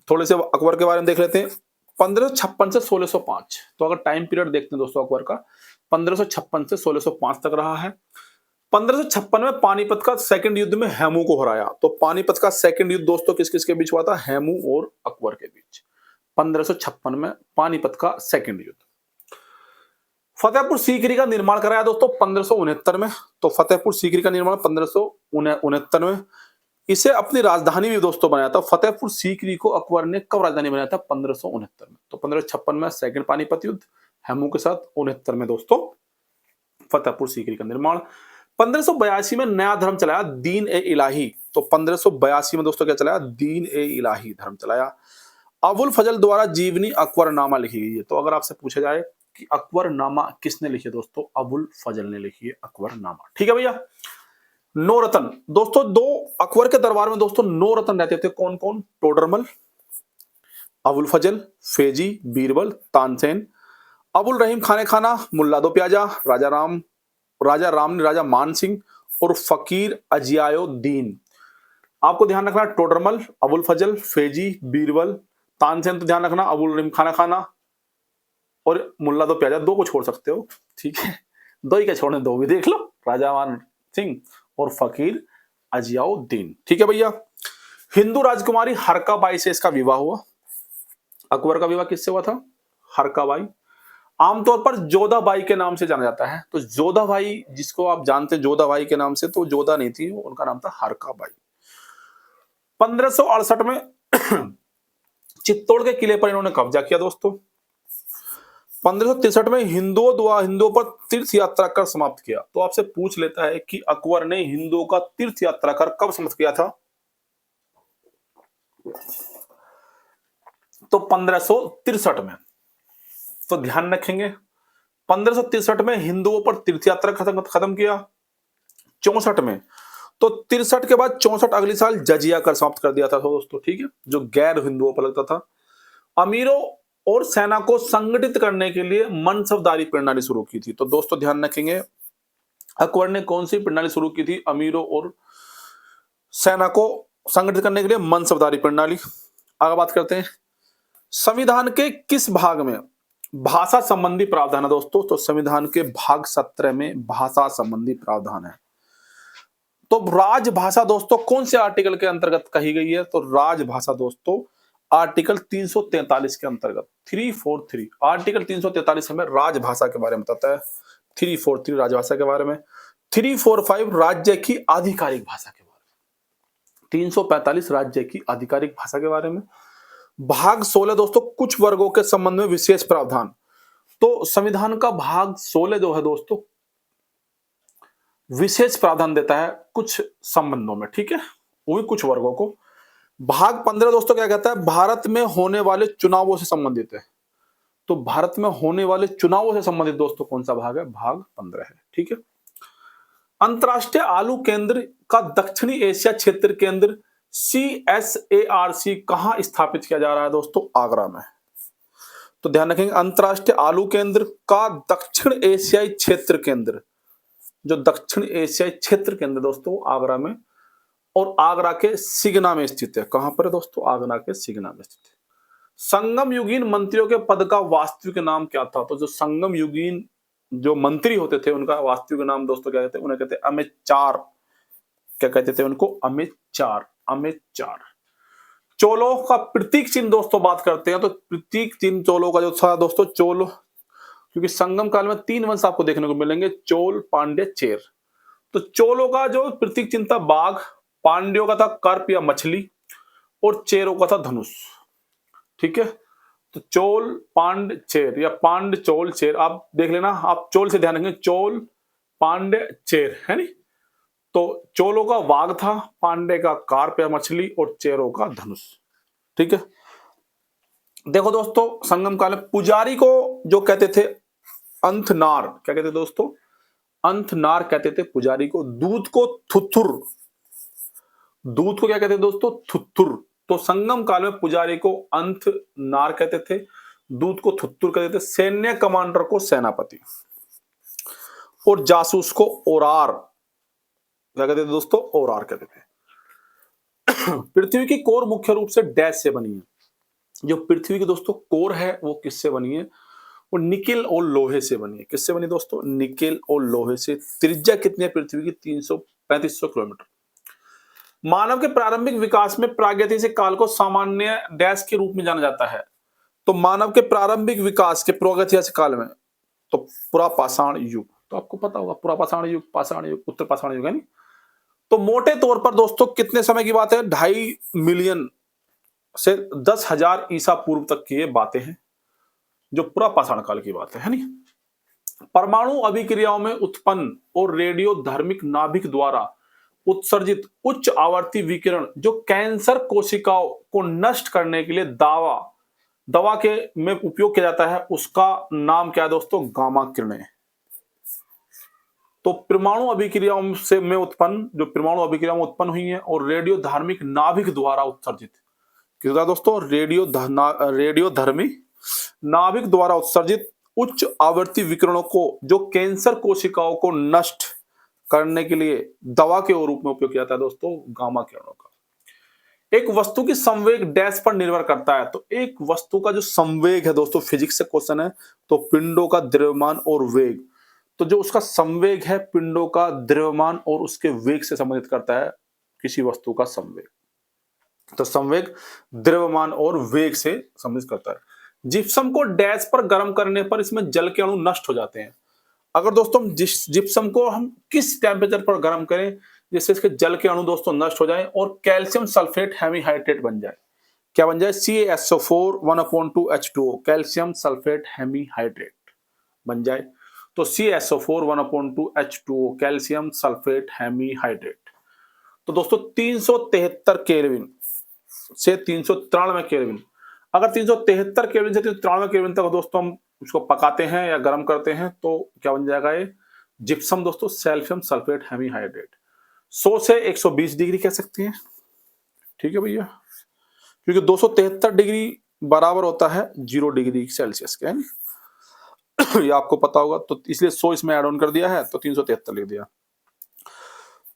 थोड़े से अकबर के बारे में देख लेते हैं। 1556 से 1605, तो अगर टाइम पीरियड देखते हैं दोस्तों अकबर का 1556 से 1605 तक रहा है। 1556 में पानीपत का सेकंड युद्ध में हेमू को हराया। तो पानीपत का सेकंड युद्ध दोस्तों किस किस के बीच हुआ था? हेमू और अकबर के बीच। 1556 में पानीपत का सेकंड युद्ध। फतेहपुर सीकरी का निर्माण कराया दोस्तों 1569 में। तो फतेहपुर सीकरी का निर्माण 1569 में। इसे अपनी राजधानी भी दोस्तों बनाया था। फतेहपुर सीकरी को अकबर ने कब राजधानी बनाया था? 1569 में। तो 1556 में सेकंड पानीपत युद्ध, हेमू के साथ 69 में दोस्तों फतेहपुर सीकरी का निर्माण। 1582 में नया धर्म चलाया दीन ए इलाही। तो 1582 में दोस्तों क्या चलाया? दीन ए इलाही धर्म चलाया। अबुल फजल द्वारा जीवनी अकबरनामा लिखी गई है। तो अगर आपसे पूछा जाए कि अकबरनामा किसने लिखी है दोस्तों? अबुल फजल ने लिखी है अकबरनामा। ठीक है भैया। नौ रत्न दोस्तों, दो अकबर के दरबार में दोस्तों 9 रत्न रहते थे। कौन कौन? टोडरमल, अबुल फजल, फेजी, बीरबल, तानसेन, अबुल रहीम खाने खाना, मुल्ला दो प्याजा, राजा मान सिंह और फकीर अजियाउद्दीन। आपको ध्यान रखना टोडरमल, अबुल फजल, फेजी, बीरबल, तानसेन तो ध्यान रखना, अबुल रहीम खाना खाना और मुल्ला दो प्याजा, 2 को छोड़ सकते हो। ठीक है, 2 ही क्या छोड़ने, 2 भी देख लो, राजा मान सिंह और फकीर अजियाउद्दीन। ठीक है भैया। हिंदू राजकुमारी हरकाबाई से इसका विवाह हुआ। अकबर का विवाह किससे हुआ था? हरकाबाई। आमतौर पर जोधाबाई के नाम से जाना जाता है। तो जोधाबाई जिसको आप जानते हैं जोधाबाई के नाम से, तो जोधा नहीं थी, उनका नाम था हरकाबाई। 1568 में चित्तौड़ के किले पर इन्होंने कब्जा किया दोस्तों। 1563 में हिंदुओं पर तीर्थ यात्रा कर समाप्त किया। तो आपसे पूछ लेता है कि अकबर ने हिंदुओं का तीर्थ यात्रा कर कब समाप्त किया था? तो 1563 में। तो ध्यान रखेंगे 1563 में हिंदुओं पर तीर्थ यात्रा खत्म किया। 64 में, तो 63 के बाद 64 अगले साल जजिया कर समाप्त कर दिया था दोस्तों। ठीक है, जो गैर हिंदुओं पर लगता था। अमीरों और सेना को संगठित करने के लिए मनसबदारी प्रणाली शुरू की थी। तो दोस्तों ध्यान रखेंगे अकबर ने कौन सी प्रणाली शुरू की थी? अमीरों और सेना को संगठित करने के लिए मनसबदारी प्रणाली। आगे बात करते हैं संविधान के किस भाग में भाषा संबंधी प्रावधान है दोस्तों? तो संविधान के भाग 17 में भाषा संबंधी प्रावधान है। तो राजभाषा दोस्तों कौन से आर्टिकल के अंतर्गत कही गई है? तो राजभाषा दोस्तों आर्टिकल 343 के अंतर्गत 343 आर्टिकल 343 हमें राजभाषा के बारे में बताता है। 343 राजभाषा के बारे में, 345 राज्य की आधिकारिक भाषा के बारे में, 345 राज्य की आधिकारिक भाषा के बारे में। भाग 16 दोस्तों कुछ वर्गों के संबंध में विशेष प्रावधान। तो संविधान का भाग 16 जो है दोस्तों विशेष प्रावधान देता है कुछ संबंधों में, ठीक है, वो भी कुछ वर्गों को। भाग 15 दोस्तों क्या कहता है, भारत में होने वाले चुनावों से संबंधित है। तो भारत में होने वाले चुनावों से संबंधित दोस्तों कौन सा भाग है, भाग 15 है, ठीक है। अंतरराष्ट्रीय आलू केंद्र का दक्षिणी एशिया क्षेत्र केंद्र CSARC कहां स्थापित किया जा रहा है दोस्तों, आगरा में। तो ध्यान रखेंगे, अंतरराष्ट्रीय आलू केंद्र का दक्षिण एशियाई क्षेत्र केंद्र, जो दक्षिण एशियाई क्षेत्र केंद्र दोस्तों आगरा में, और आगरा के सिगना में स्थित है। कहां पर है दोस्तों, आगरा के सिगना में स्थित है। संगम युगीन मंत्रियों के पद का वास्तविक नाम क्या था, तो जो संगम युगीन जो मंत्री होते थे उनका वास्तविक नाम दोस्तों क्या कहते हैं, उन्हें कहते हैं अमेचार। क्या कहते थे उनको, अमेचार, अमेचार। चोलों का प्रतीक चिन्ह दोस्तों बात करते हैं, तो प्रतीक चिन्ह चोलों का जो था दोस्तों, चोल, क्योंकि संगम काल में 3 वंश आपको देखने को मिलेंगे, चोल, पांड्य, चेर। तो चोलों का जो प्रतीक चिन्ह था बाघ, पांड्यों का था कर्प या मछली, और चेरों का था धनुष, ठीक है। तो चोल, पांड, चेर, या पांड, चोल, चेर, आप देख लेना, आप चोल से ध्यान रखेंगे, चोल, पांड्य, चेर, है नी। तो चोलों का वाघ था, पांडे का कार्प या मछली, और चेरों का धनुष, ठीक है। देखो दोस्तों, संगम काल में पुजारी को जो कहते थे अंथनार, क्या कहते थे दोस्तों, अंथनार कहते थे पुजारी को। दूध को थुथुर, दूध को क्या कहते थे दोस्तों, थुथुर। तो संगम काल में पुजारी को अंथनार कहते थे, दूध को थुथुर कहते थे, सैन्य कमांडर को सेनापति, और जासूस को ओरार, क्या कहते थे दोस्तों, ओरार कहते थे। पृथ्वी की कोर मुख्य रूप से डैश से बनी है। जो पृथ्वी की दोस्तों कोर है वो किससे बनी है, वो निकेल और लोहे से बनी है। किससे बनी दोस्तों, निकेल और लोहे से। त्रिज्या कितनी है पृथ्वी की, 300-3500 किलोमीटर। मानव के प्रारंभिक विकास में प्रागैतिहासिक काल को सामान्य डैश के रूप में जाना जाता है। तो मानव के प्रारंभिक विकास के प्रागैतिहासिक काल में, तो पुरापाषाण युग, तो आपको पता होगा पुरापाषाण युग, पाषाण युग, उत्तर पाषाण युग, है नी। तो मोटे तौर पर दोस्तों कितने समय की बात है, 2.5 मिलियन से 10,000 ईसा पूर्व तक की ये बातें हैं, जो पुरापाषाण काल की बात है नी। परमाणु अभिक्रियाओं में उत्पन्न और रेडियो धार्मिक नाभिक द्वारा उत्सर्जित उच्च आवर्ती विकिरण जो कैंसर कोशिकाओं को नष्ट करने के लिए दवा के में उपयोग किया जाता है, उसका नाम क्या है दोस्तों, गामा किरणें। तो परमाणु अभिक्रियाओं से में उत्पन्न, जो परमाणु अभिक्रियाओं में उत्पन्न हुई है और रेडियो धार्मिक नाभिक द्वारा उत्सर्जित, किसका दोस्तों, रेडियो धर्मी नाभिक द्वारा उत्सर्जित उच्च आवर्ती विकिरणों को जो कैंसर कोशिकाओं को नष्ट करने के लिए दवा के रूप में उपयोग किया जाता है दोस्तों, गामा किरणों का। एक वस्तु की संवेग डैश पर निर्भर करता है। तो एक वस्तु का जो संवेग है दोस्तों, फिजिक्स से क्वेश्चन है, तो पिंडों का द्रव्यमान और वेग। तो जो उसका संवेग है पिंडों का द्रव्यमान और उसके वेग से संबंधित करता है किसी वस्तु का संवेग। तो संवेग द्रव्यमान और वेग से संबंधित करता है। जिप्सम को डैश पर गर्म करने पर इसमें जल के अणु नष्ट हो जाते हैं। अगर दोस्तों जिप्सम को हम किस टेम्परेचर पर गर्म करें जिससे इसके जल के अणु दोस्तों नष्ट हो जाएं और कैल्शियम सल्फेट हेमीहाइड्रेट बन जाए, क्या बन जाए, CaSO4 1/2H2O, calcium sulphate hemihydrate बन जाए। तो CaSO4 1/2H2O, calcium sulphate hemihydrate. तो दोस्तों 373 केल्विन से 393 केल्विन, अगर 373 केल्विन से 393 केल्विन तक दोस्तों हम उसको पकाते हैं या गर्म करते हैं तो क्या बन जाएगा ये, जिप्सम दोस्तों, कैल्शियम सल्फेट हेमीहाइड्रेट। 100 से 120 डिग्री कह सकते हैं, ठीक है भैया, क्योंकि 273 डिग्री बराबर होता है 0 डिग्री सेल्सियस के, ये आपको पता होगा। तो इसलिए 100 इसमें ऐड ऑन कर दिया है तो 373 लिख दिया।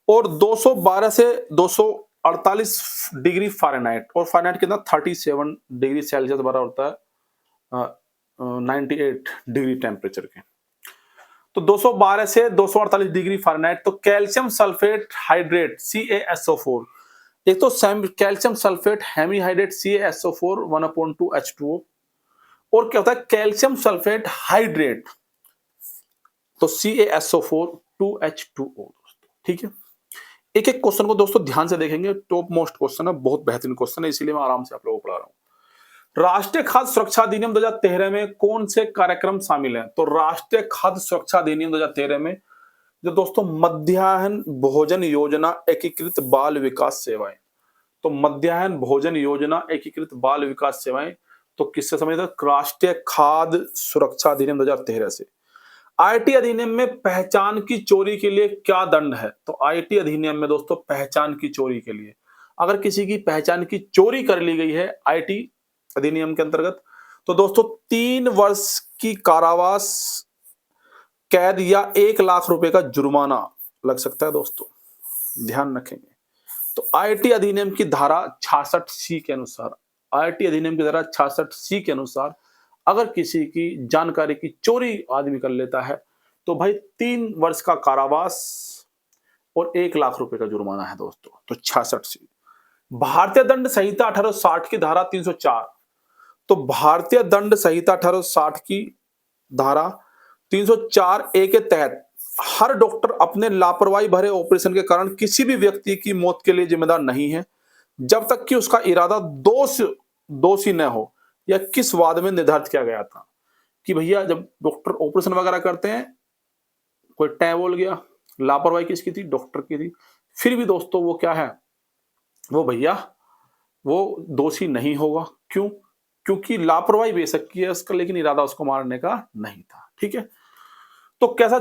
और 212 से 248 डिग्री फ़ारेनहाइट, और फ़ारेनहाइट कितना, 37 डिग्री सेल्सियस बराबर होता है 98 डिग्री टेम्परेचर के। तो 212 से 248 डिग्री फ़ारेनहाइट। तो कैल्शियम सल्फेट हाइड्रेट CaSO4, एक तो calcium sulphate hemihydrate CaSO4 1/2H2O, और क्या होता है कैल्शियम सल्फेट हाइड्रेट, तो CaSO4 2H2O, ठीक है। एक एक क्वेश्चन को दोस्तों ध्यान से देखेंगे, टॉप मोस्ट क्वेश्चन है, बहुत बेहतरीन क्वेश्चन है, इसीलिए मैं आराम से आप लोगों को पढ़ा रहा हूं। राष्ट्रीय खाद्य सुरक्षा अधिनियम 2013 में कौन से कार्यक्रम शामिल हैं, तो राष्ट्रीय खाद्य सुरक्षा अधिनियम 2013 में जो दोस्तों मध्याह्न भोजन योजना एकीकृत बाल विकास सेवाएं, तो मध्याह्न भोजन योजना एकीकृत बाल विकास सेवाएं तो किससे संबंधित है? राष्ट्रीय खाद्य सुरक्षा अधिनियम 2013 से। आईटी अधिनियम में पहचान की चोरी के लिए क्या दंड है? तो आईटी अधिनियम में दोस्तों पहचान की चोरी के लिए अगर किसी की पहचान की चोरी कर ली गई है आईटी अधिनियम के अंतर्गत, तो दोस्तों 3 वर्ष की कारावास, कैद या 1 लाख रुपए का जुर्माना लग सकता है दोस्तों, ध्यान रखेंगे। तो आईटी अधिनियम की धारा 66 सी के अनुसार, आईटी अधिनियम की धारा 66 सी के अनुसार अगर किसी की जानकारी की चोरी आदमी कर लेता है तो भाई 3 वर्ष का कारावास और 1 लाख रुपए का जुर्माना है दोस्तों। तो 66 सी। भारतीय दंड संहिता 1860 की धारा 304, तो भारतीय दंड संहिता 1860 की धारा 304 ए के तहत हर डॉक्टर अपने लापरवाही भरे ऑपरेशन के कारण किसी भी व्यक्ति की मौत के लिए जिम्मेदार नहीं है जब तक कि उसका इरादा दोषी न हो या किस वाद में निर्धारित किया गया था कि भैया जब डॉक्टर ऑपरेशन वगैरह करते हैं, कोई टै बोल गया, लापरवाही किसकी थी? डॉक्टर की थी, फिर भी दोस्तों वो क्या है, वो भैया वो दोषी नहीं होगा। क्यों? क्योंकि लापरवाही बेशक की है उसका, लेकिन इरादा उसको मारने का नहीं था। ठीक है। तो कैसा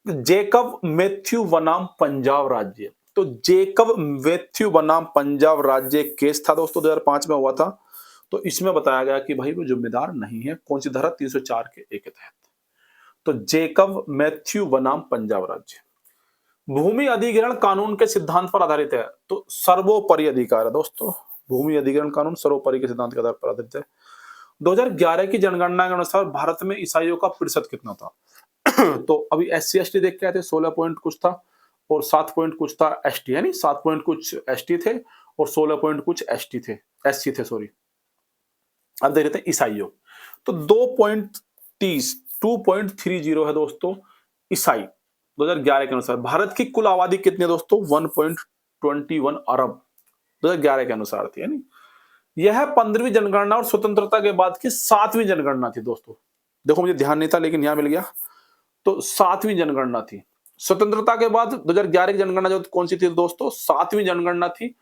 जेकब मैथ्यू बनाम पंजाब राज्य, तो जेकब मैथ्यू बनाम पंजाब राज्य केस था दोस्तों, 2005 में हुआ था। तो इसमें बताया गया कि भाई वो जिम्मेदार नहीं है, कौन सी धारा? 304 के ए के तहत। तो जेकब मैथ्यू बनाम पंजाब राज्य। भूमि अधिग्रहण कानून के सिद्धांत पर आधारित है, तो सर्वोपरि अधिकार है दोस्तों। भूमि अधिग्रहण कानून सर्वोपरि के सिद्धांत के आधार पर आधारित है। 2011 की जनगणना के अनुसार भारत में ईसाइयों का प्रतिशत कितना था? तो अभी SC ST देख के आए थे, 16 पॉइंट कुछ था और 7 पॉइंट कुछ था ST, यानी 7 पॉइंट कुछ ST थे और 16 पॉइंट कुछ ST थे, SC थे, सॉरी। अब देख लेते हैं ईसाइयों, तो 2.30 है दोस्तों ईसाई 2011 के अनुसार। भारत की कुल आबादी कितनी है दोस्तों? 1.21 अरब 2011 के अनुसार थी, यानी यह 15वीं जनगणना और स्वतंत्रता के बाद की 7वीं जनगणना थी दोस्तों। देखो मुझे ध्यान नहीं था लेकिन यहां मिल गया, तो 7वीं जनगणना थी। स्वतंत्रता के बाद 2011 की जनगणना जो कौन सी थी दोस्तों? 7वीं जनगणना थी।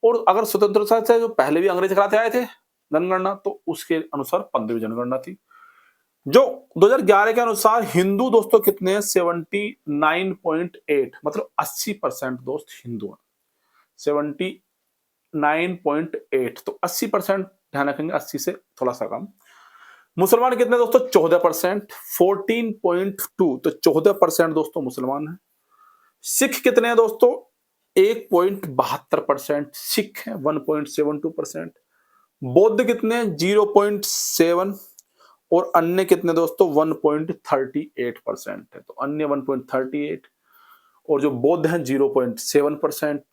और अगर स्वतंत्रता से जो पहले भी अंग्रेज कराते आए थे जनगणना, तो उसके अनुसार 15वीं जनगणना थी। जो 2011 के अनुसार हिंदू दोस्तों कितने हैं? 79.8, मतलब 80% दोस्त हिंदू हैं, 79.8, तो 80% ध्यान रखेंगे, 80 से थोड़ा सा कम। मुसलमान कितने दोस्तों? 14%, 14.2, तो 14% दोस्तों मुसलमान हैं। सिख कितने हैं दोस्तों? 1.72% सिख हैं, 1.72%। बौद्ध कितने हैं? 0.7, और अन्य कितने दोस्तों? 1.38% है, तो अन्य 1.38, और जो बौद्ध हैं 0.7%,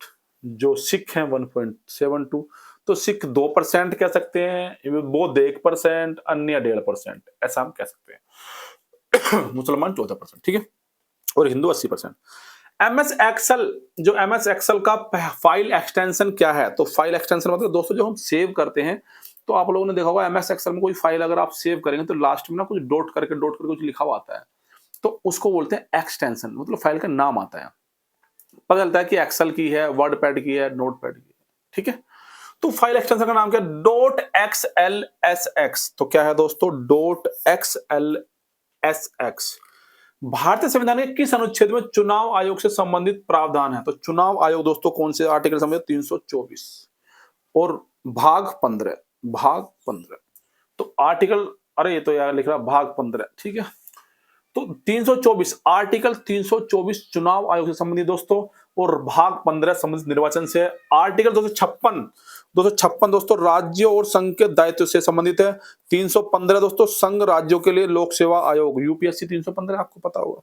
जो सिख हैं 1.72, तो सिख 2% कह सकते हैं, बौद्ध 1%, अन्य 1.5%, ऐसा हम कह सकते हैं। मुसलमान 14%, ठीक है, और हिंदू 80%। MS एक्सेल, जो MS एक्सेल का फाइल एक्सटेंशन क्या है? तो फाइल एक्सटेंशन मतलब दोस्तों जो हम सेव करते हैं, तो आप लोगों ने देखा होगा MS एक्सेल में कोई फाइल अगर आप सेव करेंगे तो लास्ट में ना कुछ डॉट करके कुछ लिखा हुआ आता है, तो उसको बोलते हैं एक्सटेंशन, मतलब फाइल का नाम आता है, पता चलता है कि एक्सेल की है, वर्ड पैड की है, नोट पैड की है, ठीक है। तो फाइल एक्सटेंशन का नाम क्या है? .xlsx। तो क्या है दोस्तों? .xlsx। भारतीय संविधान के किस अनुच्छेद में चुनाव आयोग से संबंधित प्रावधान है? तो चुनाव आयोग दोस्तों कौन से आर्टिकल संबंधित? 324 और भाग 15, भाग 15। तो आर्टिकल, अरे ये तो यार लिख रहा भाग 15, ठीक है। तो 324, आर्टिकल 324 चुनाव आयोग से संबंधित दोस्तों, और भाग 15 संबंधित निर्वाचन से। आर्टिकल 256 दोस्तों राज्यों और संघ के दायित्व से संबंधित है। 315 दोस्तों संघ राज्यों के लिए लोक सेवा आयोग, UPSC 315 आपको पता होगा।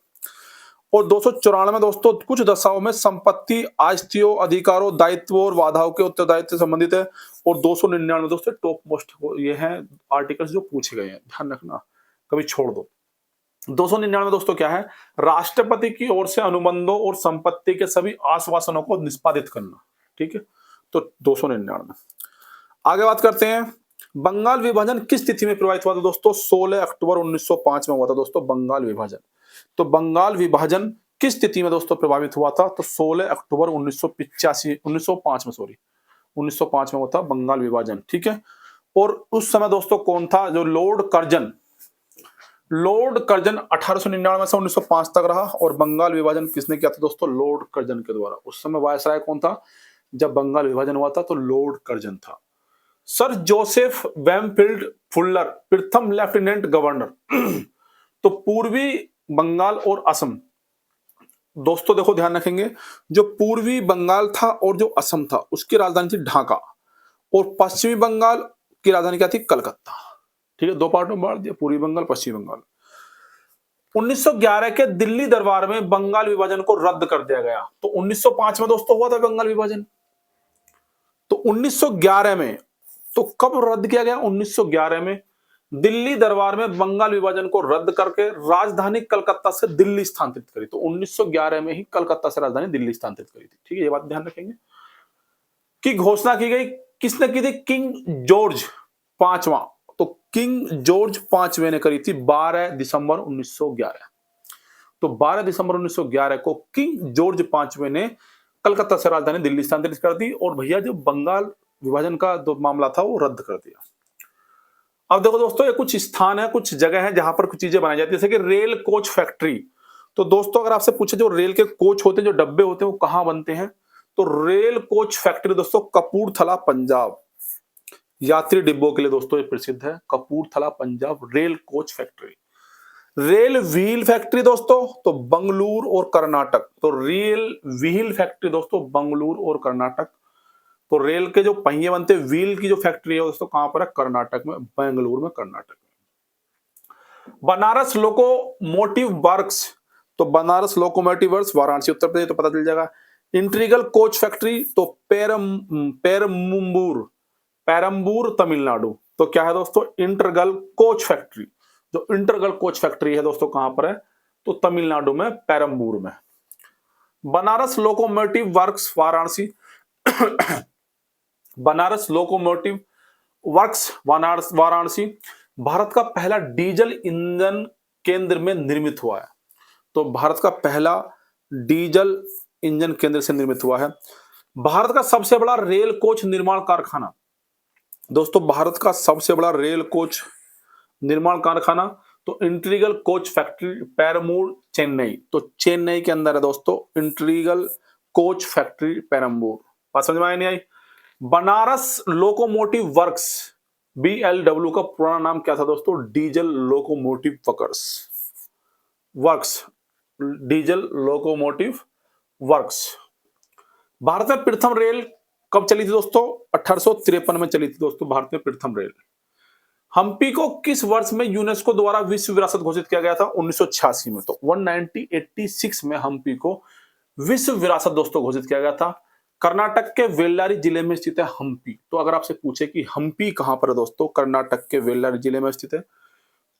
और 294 दोस्तों कुछ दशाओं में संपत्ति, आस्तियों, अधिकारों, दायित्वों और बाधाओं के उत्तरदायित्व से संबंधित है। और 299 दोस्तों टॉप मोस्ट, ये हैं आर्टिकल्स जो पूछे गए हैं, ध्यान रखना, कभी छोड़ दो। 299 दोस्तों क्या है? राष्ट्रपति की ओर से अनुबंधों और संपत्ति के सभी आश्वासनों को निष्पादित करना, ठीक है। तो 299। आगे बात करते हैं, बंगाल विभाजन किस तिथि में प्रभावित हुआ था दोस्तों? 16 अक्टूबर 1905 में हुआ था दोस्तों बंगाल विभाजन। तो बंगाल विभाजन किस तिथि में दोस्तों प्रभावित हुआ था? तो 16 अक्टूबर 1905 में, सॉरी 1905 में हुआ था बंगाल विभाजन, ठीक है। और उस समय दोस्तों कौन था? जो लॉर्ड कर्जन 1899 से 1905 तक रहा। और बंगाल विभाजन किसने किया था दोस्तों? लॉर्ड कर्जन के द्वारा। उस समय वायसराय कौन था जब बंगाल विभाजन हुआ था? तो लॉर्ड कर्जन था। सर जोसेफ बैमफील्ड फुल्लर प्रथम लेफ्टिनेंट गवर्नर तो पूर्वी बंगाल और असम, दोस्तों देखो ध्यान रखेंगे, जो पूर्वी बंगाल था और जो असम था उसकी राजधानी थी ढाका, और पश्चिमी बंगाल की राजधानी क्या थी? कलकत्ता, ठीक है। दो पार्ट में बांट दिया, पूर्वी बंगाल पश्चिमी बंगाल। 1911 के दिल्ली दरबार में बंगाल विभाजन को रद्द कर दिया गया। तो 1905 में दोस्तों हुआ था बंगाल विभाजन, तो 1911 में, तो कब रद्द किया गया? 1911 में दिल्ली दरबार में बंगाल विभाजन को रद्द करके राजधानी कलकत्ता से दिल्ली स्थानांतरित करी। तो 1911 में ही कलकत्ता से राजधानी दिल्ली स्थानांतरित करी थी, ठीक है। ये बात ध्यान रखेंगे। की घोषणा की गई, किसने की थी? किंग जॉर्ज पांचवा। तो किंग जॉर्ज पांचवें ने करी थी 12 दिसंबर 1911। तो 12 दिसंबर 1911 को किंग जॉर्ज पांचवें ने कलकत्ता से राजधानी दिल्ली स्थानांतरित कर दी, और भैया जो बंगाल विभाजन का जो मामला था वो रद्द कर दिया। अब देखो दोस्तों, ये कुछ स्थान है, कुछ जगह है जहां पर कुछ चीजें बनाई जाती है, जैसे कि रेल कोच फैक्ट्री। तो दोस्तों अगर आपसे पूछे जो रेल के कोच होते हैं, जो डब्बे होते हैं, वो कहां बनते हैं? तो रेल कोच फैक्ट्री दोस्तों कपूरथला पंजाब, यात्री डिब्बों के लिए दोस्तों ये प्रसिद्ध है, Kapurthala Punjab rail coach factory. Rail wheel factory दोस्तों तो बंगलुरु और कर्नाटक। तो रेल व्हील फैक्ट्री दोस्तों बंगलुरु और कर्नाटक। तो रेल के जो पहिए बनते हैं, व्हील की जो फैक्ट्री है दोस्तों कहां पर है? कर्नाटक में, बेंगलुरु में, कर्नाटक में। बनारस लोकोमोटिव वर्क्स, तो बनारस लोकोमोटिव वर्क्स वाराणसी उत्तर प्रदेश, तो पता चल जाएगा। इंटीग्रल कोच फैक्ट्री तो पेरम्बूर तमिलनाडु। तो क्या है दोस्तों? Integral coach factory. जो इंटरगल कोच फैक्ट्री है दोस्तों कहां पर है? तो तमिलनाडु में, पेरम्बूर में। Banaras locomotive works Varanasi Banaras locomotive works Varanasi Bharat का पहला डीजल इंजन केंद्र में निर्मित हुआ है। तो भारत का पहला डीजल इंजन केंद्र से निर्मित हुआ है। भारत का सबसे बड़ा रेल कोच निर्माण कारखाना, दोस्तों भारत का सबसे बड़ा रेल कोच निर्माण कारखाना तो integral coach factory Perambur Chennai. तो चेन्नई के अंदर है दोस्तों इंटीग्रल कोच फैक्ट्री पेरम्बूर। बात समझ में आई नहीं आई? बनारस लोकोमोटिव वर्क्स BLW का पुराना नाम क्या था दोस्तों? Diesel locomotive works, diesel locomotive works. Bharat में प्रथम रेल कब चली थी दोस्तों? 1853 में चली थी दोस्तों भारत में प्रथम रेल। हम्पी को किस वर्ष में यूनेस्को द्वारा विश्व विरासत घोषित किया गया था? 1986 में। तो 1986 में हम्पी को विश्व विरासत दोस्तों घोषित किया गया था। कर्नाटक के वेल्लारी जिले में स्थित है हम्पी। तो अगर आपसे पूछे कि हम्पी कहां पर है दोस्तों? कर्नाटक के वेल्लारी जिले में स्थित है।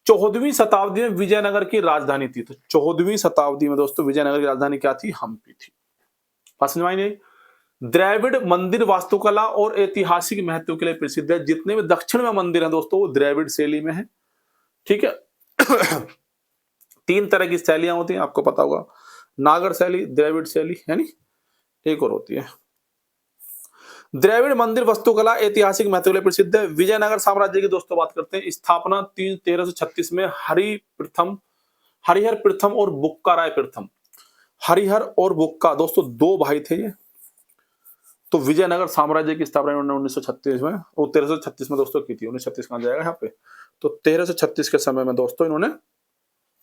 14वीं शताब्दी में विजयनगर की राजधानी थी। तो 14वीं शताब्दी में दोस्तों विजयनगर की राजधानी क्या थी? हम्पी थी। समझ में आई नहीं? द्रविड़ मंदिर वास्तुकला और ऐतिहासिक महत्व के लिए प्रसिद्ध है। जितने भी दक्षिण में मंदिर हैं दोस्तों वो द्रविड़ शैली में है, ठीक है। 3 तरह की शैलियां होती हैं, आपको पता होगा, नागर शैली, द्रविड़ शैली, है नी, एक और होती है। द्रविड़ मंदिर वास्तुकला ऐतिहासिक महत्व के लिए प्रसिद्ध है। विजयनगर साम्राज्य की दोस्तों बात करते हैं। स्थापना 1336 में हरिहर प्रथम और बुक्का राय प्रथम। हरिहर और बुक्का दोस्तों 2 भाई थे ये। तो विजयनगर साम्राज्य की स्थापना इन्होंने 1936 में, वो 1336 में दोस्तों की थी। 1936 कहां जाएगा यहाँ पे? तो 1336 के समय में दोस्तों इन्होंने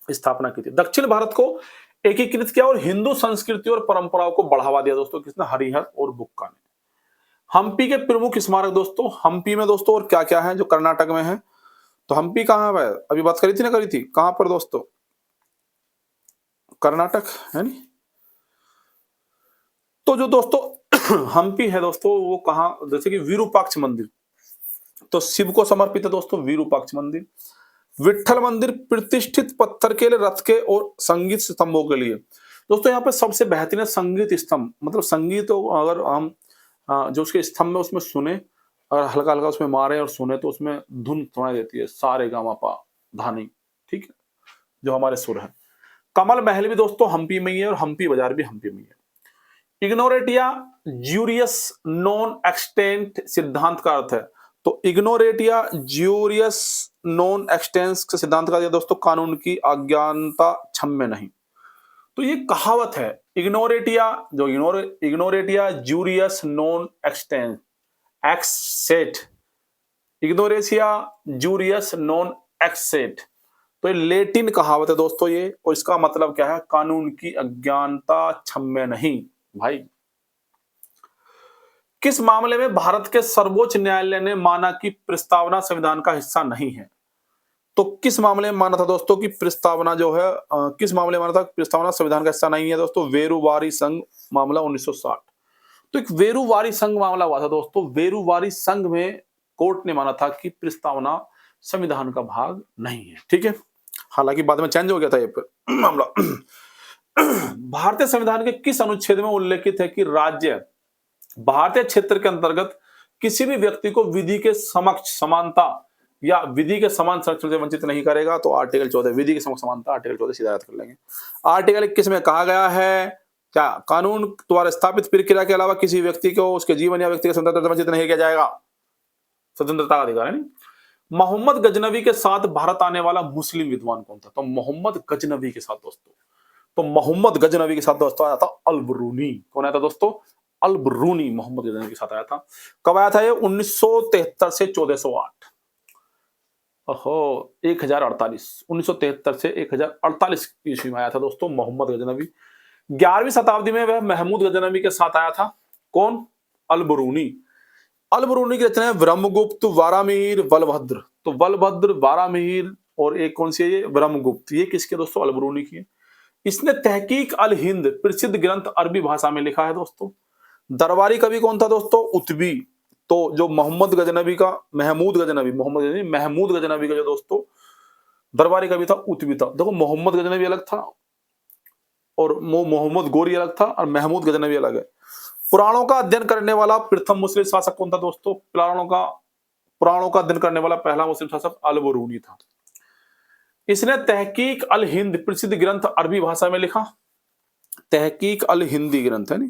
स्थापना की थी। दक्षिण भारत को एकीकृत किया और हिंदू संस्कृति और परंपराओं को बढ़ावा दिया दोस्तों किसने? हरिहर और बुक्का ने। हम्पी के प्रमुख स्मारक दोस्तों, हम्पी में दोस्तों और क्या क्या है जो कर्नाटक में है? तो हम्पी कहां है? अभी बात करी थी ना, करी थी कहां पर दोस्तों? कर्नाटक, है नी। तो जो दोस्तों हम्पी है दोस्तों वो कहां? जैसे कि विरूपाक्ष मंदिर, तो शिव को समर्पित है दोस्तों विरूपाक्ष मंदिर। विट्ठल मंदिर प्रतिष्ठित पत्थर के लिए, रथ के और संगीत स्तंभों के लिए। दोस्तों यहाँ पे सबसे बेहतरीन संगीत स्तंभ, मतलब संगीत अगर हम जो उसके स्तंभ में उसमें सुने और हल्का हल्का उसमें मारे और सुने तो उसमें धुन सुनाई देती है, सारे गामा पा धानी, ठीक है, जो हमारे सुर है। कमल महल भी दोस्तों हम्पी में ही है और हम्पी बाजार भी हम्पी में ही है। इग्नोरेटिया ज्यूरियस नॉन एक्सटेंट सिद्धांत का अर्थ है, तो इग्नोरेटिया ज्यूरियस नॉन एक्सटेंस के सिद्धांत का अर्थ है दोस्तों कानून की अज्ञानता क्षम्य नहीं। तो ये कहावत है इग्नोरेटिया, जो इग्नोरेटिया ज्यूरियस नॉन एक्सटेंस एक्सेट, इग्नोरेशिया जूरियस नॉन एक्सेट, तो ये लेटिन कहावत है दोस्तों ये, और इसका मतलब क्या है, कानून की अज्ञानता क्षम्य नहीं। भाई किस मामले में भारत के सर्वोच्च न्यायालय ने माना कि प्रस्तावना संविधान का हिस्सा नहीं है? तो किस मामले में माना था दोस्तों कि प्रस्तावना जो है किस मामले में माना था प्रस्तावना संविधान का हिस्सा नहीं है दोस्तों? वेरुवारी संघ मामला 1960। तो एक वेरुवारी संघ मामला हुआ था दोस्तों, वेरुवारी संघ में कोर्ट ने माना था कि प्रस्तावना संविधान का भाग नहीं है। ठीक है, हालांकि बाद में चेंज हो गया था ये मामला। भारतीय संविधान के किस अनुच्छेद में उल्लेखित है कि राज्य भारतीय क्षेत्र के अंतर्गत किसी भी व्यक्ति को विधि के समक्ष समानता या विधि के समान संरक्षण से वंचित नहीं करेगा? तो आर्टिकल 14 विधि के समक्ष समानता, आर्टिकल 14 सीधा याद कर लेंगे। आर्टिकल 21 में कहा गया है क्या? कानून द्वारा स्थापित प्रक्रिया के अलावा किसी व्यक्ति को उसके जीवन या व्यक्ति के स्वतंत्रता से वंचित नहीं किया जाएगा। स्वतंत्रता का अधिकार है नहीं। मोहम्मद गजनवी के साथ भारत आने वाला मुस्लिम विद्वान कौन था? तो मोहम्मद गजनवी के साथ दोस्तों, तो मोहम्मद गजनवी के साथ दोस्तों आया था अल-बरूनी। कौन आया था दोस्तों? अल-बरूनी मोहम्मद गजनवी के साथ आया था। कब आया था ये? 1973 से 1408। ओहो 1048, 1973 से 1048 ईस्वी में आया था दोस्तों मोहम्मद गजनवी। 11वीं शताब्दी में वह महमूद गजनवी के साथ आया था। कौन? अल-बरूनी। अल-बरूनी की रचना है ब्रह्मगुप्त, वारामिहिर, बलभद्र। तो बलभद्र, वारामिहिर और एक कौन सी है ये? ब्रह्मगुप्त। ये किसके दोस्तों? अल-बरूनी की है। इसने तहकीक अल हिंद प्रसिद्ध ग्रंथ अरबी भाषा में लिखा है दोस्तों। दरबारी कवि कौन था दोस्तों? उत्बी। तो जो मोहम्मद गजनवी का महमूद गजनवी, महमूद गजनवी का जो दोस्तों दरबारी कवि था उत्बी था। देखो मोहम्मद गजनवी अलग था और मोहम्मद गोरी अलग था और महमूद गजनवी अलग है। पुराणों का अध्ययन करने वाला प्रथम मुस्लिम शासक कौन था दोस्तों? पुराणों का अध्ययन करने वाला पहला मुस्लिम शासक अल-बरूनी था। इसने तहकीक अल हिंद प्रसिद्ध ग्रंथ अरबी भाषा में लिखा। तहकीक अल हिंदी ग्रंथ है नहीं।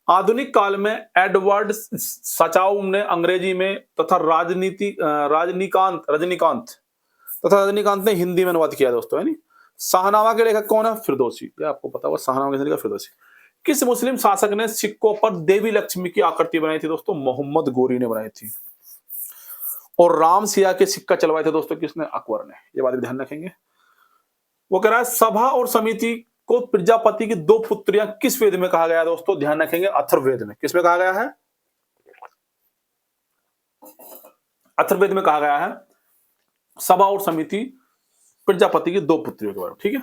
आधुनिक काल में एडवर्ड सचाउम ने अंग्रेजी में तथा रजनीकांत ने हिंदी में अनुवाद किया दोस्तों, है नहीं। शाहनामा के लेखक कौन है? फिरदौसी। ये आपको पता होगा शाहनामा किसने लिखा? फिरदौसी। किस मुस्लिम शासक ने सिक्कों पर देवी लक्ष्मी की आकृति बनाई थी दोस्तों? मोहम्मद गोरी ने बनाई थी। और राम सिया के सिक्का चलवाए थे दोस्तों किसने? अकबर ने। ये बात ध्यान रखेंगे। वो कह रहा है सभा और समिति को प्रजापति की 2 पुत्रियां किस वेद में कहा गया है दोस्तों? ध्यान रखेंगे अथर्ववेद में। किसमें कहा गया है? अथर्ववेद में कहा गया है सभा और समिति प्रजापति की 2 पुत्रियों के बारे में। ठीक है,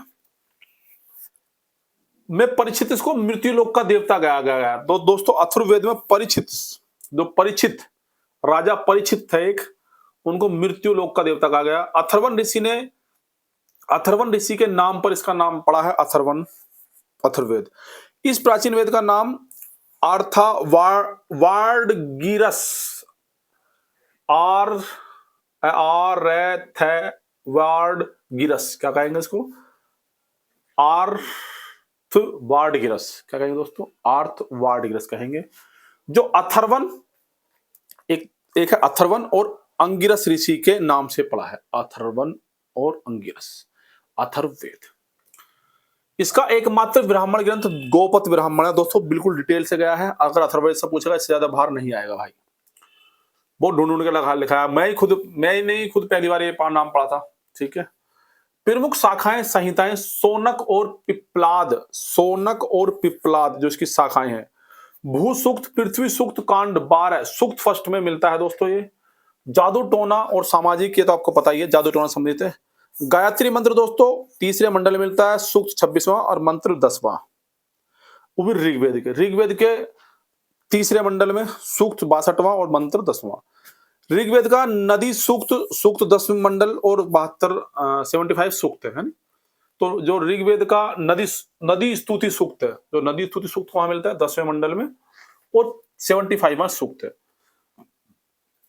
मैं परीक्षित इसको मृत्यु लोक का देवता गाया गया है। तो दोस्तों अथर्ववेद में परीक्षित, जो परीक्षित राजा परीक्षित थे एक, उनको मृत्यु लोक का देवता कहा गया। अथर्वण ऋषि के नाम पर इसका नाम पड़ा है अथर्ववेद। इस प्राचीन वेद का नाम वार्डगिरस वार्डगिरस क्या कहेंगे इसको? वार्डगिरस क्या कहेंगे दोस्तों? वार्डगिरस कहेंगे। जो अथर्वण एक है अथर्वण और अंगिरस ऋषि के नाम से पड़ा है। अथर्वण और अंगिरस, अथर्ववेद। इसका एकमात्र ब्राह्मण ग्रंथ गोपत ब्राह्मण है दोस्तों, बिल्कुल डिटेल से गया है। अगर अथर्ववेद से पूछेगा इससे ज्यादा बाहर नहीं आएगा भाई, बहुत ढूंढ के लिखा है। मैं खुद पहली बार ये नाम पढ़ा था। ठीक है, प्रमुख शाखाएं संहिताएं सोनक और पिप्लाद जो इसकी शाखाएं हैं। भू सूक्त, पृथ्वी सूक्त, कांड 12 सूक्त फर्स्ट में मिलता है दोस्तों। ये जादू टोना और सामाजिक, ये तो आपको पता ही है, जादू टोना सम्मिलित है। गायत्री मंत्र दोस्तों तीसरे मंडल में मिलता है, सूक्त 26वां और मंत्र 10वां। वो भी ऋग्वेद के तीसरे मंडल में सूक्त 62वां और मंत्र 10वां। ऋग्वेद का नदी सूक्त 10वें मंडल और 75 सूक्त है। तो जो ऋग्वेद का नदी स्तुति सूक्त है, जो नदी स्तुति सूक्त वहां मिलता है 10वें मंडल में और 75वां सूक्त है।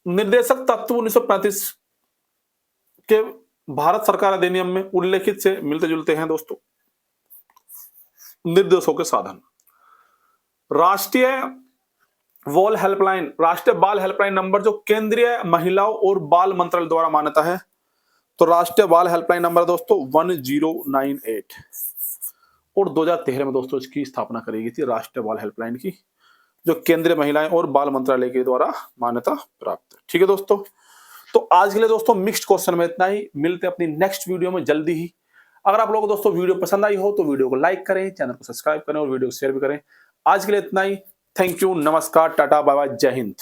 निर्देशक तत्व 1935 के भारत सरकार अधिनियम में उल्लेखित से मिलते जुलते हैं दोस्तों। निर्देशों के साधन। राष्ट्रीय राष्ट्रीय बाल हेल्पलाइन नंबर जो केंद्रीय महिलाओं और बाल मंत्रालय द्वारा मान्यता है, तो राष्ट्रीय बाल हेल्पलाइन नंबर दोस्तों 1098 और 2013 में दोस्तों इसकी स्थापना करी गई थी राष्ट्रीय बाल हेल्पलाइन की, जो केंद्रीय महिलाएं और बाल मंत्रालय के द्वारा मान्यता प्राप्त है। ठीक है दोस्तों, तो आज के लिए दोस्तों मिक्स्ड क्वेश्चन में इतना ही। मिलते हैं अपनी नेक्स्ट वीडियो में जल्दी ही। अगर आप लोगों को दोस्तों वीडियो पसंद आई हो तो वीडियो को लाइक करें, चैनल को सब्सक्राइब करें और वीडियो को शेयर भी करें। आज के लिए इतना ही। थैंक यू, नमस्कार, टाटा, बाय बाय, जय हिंद।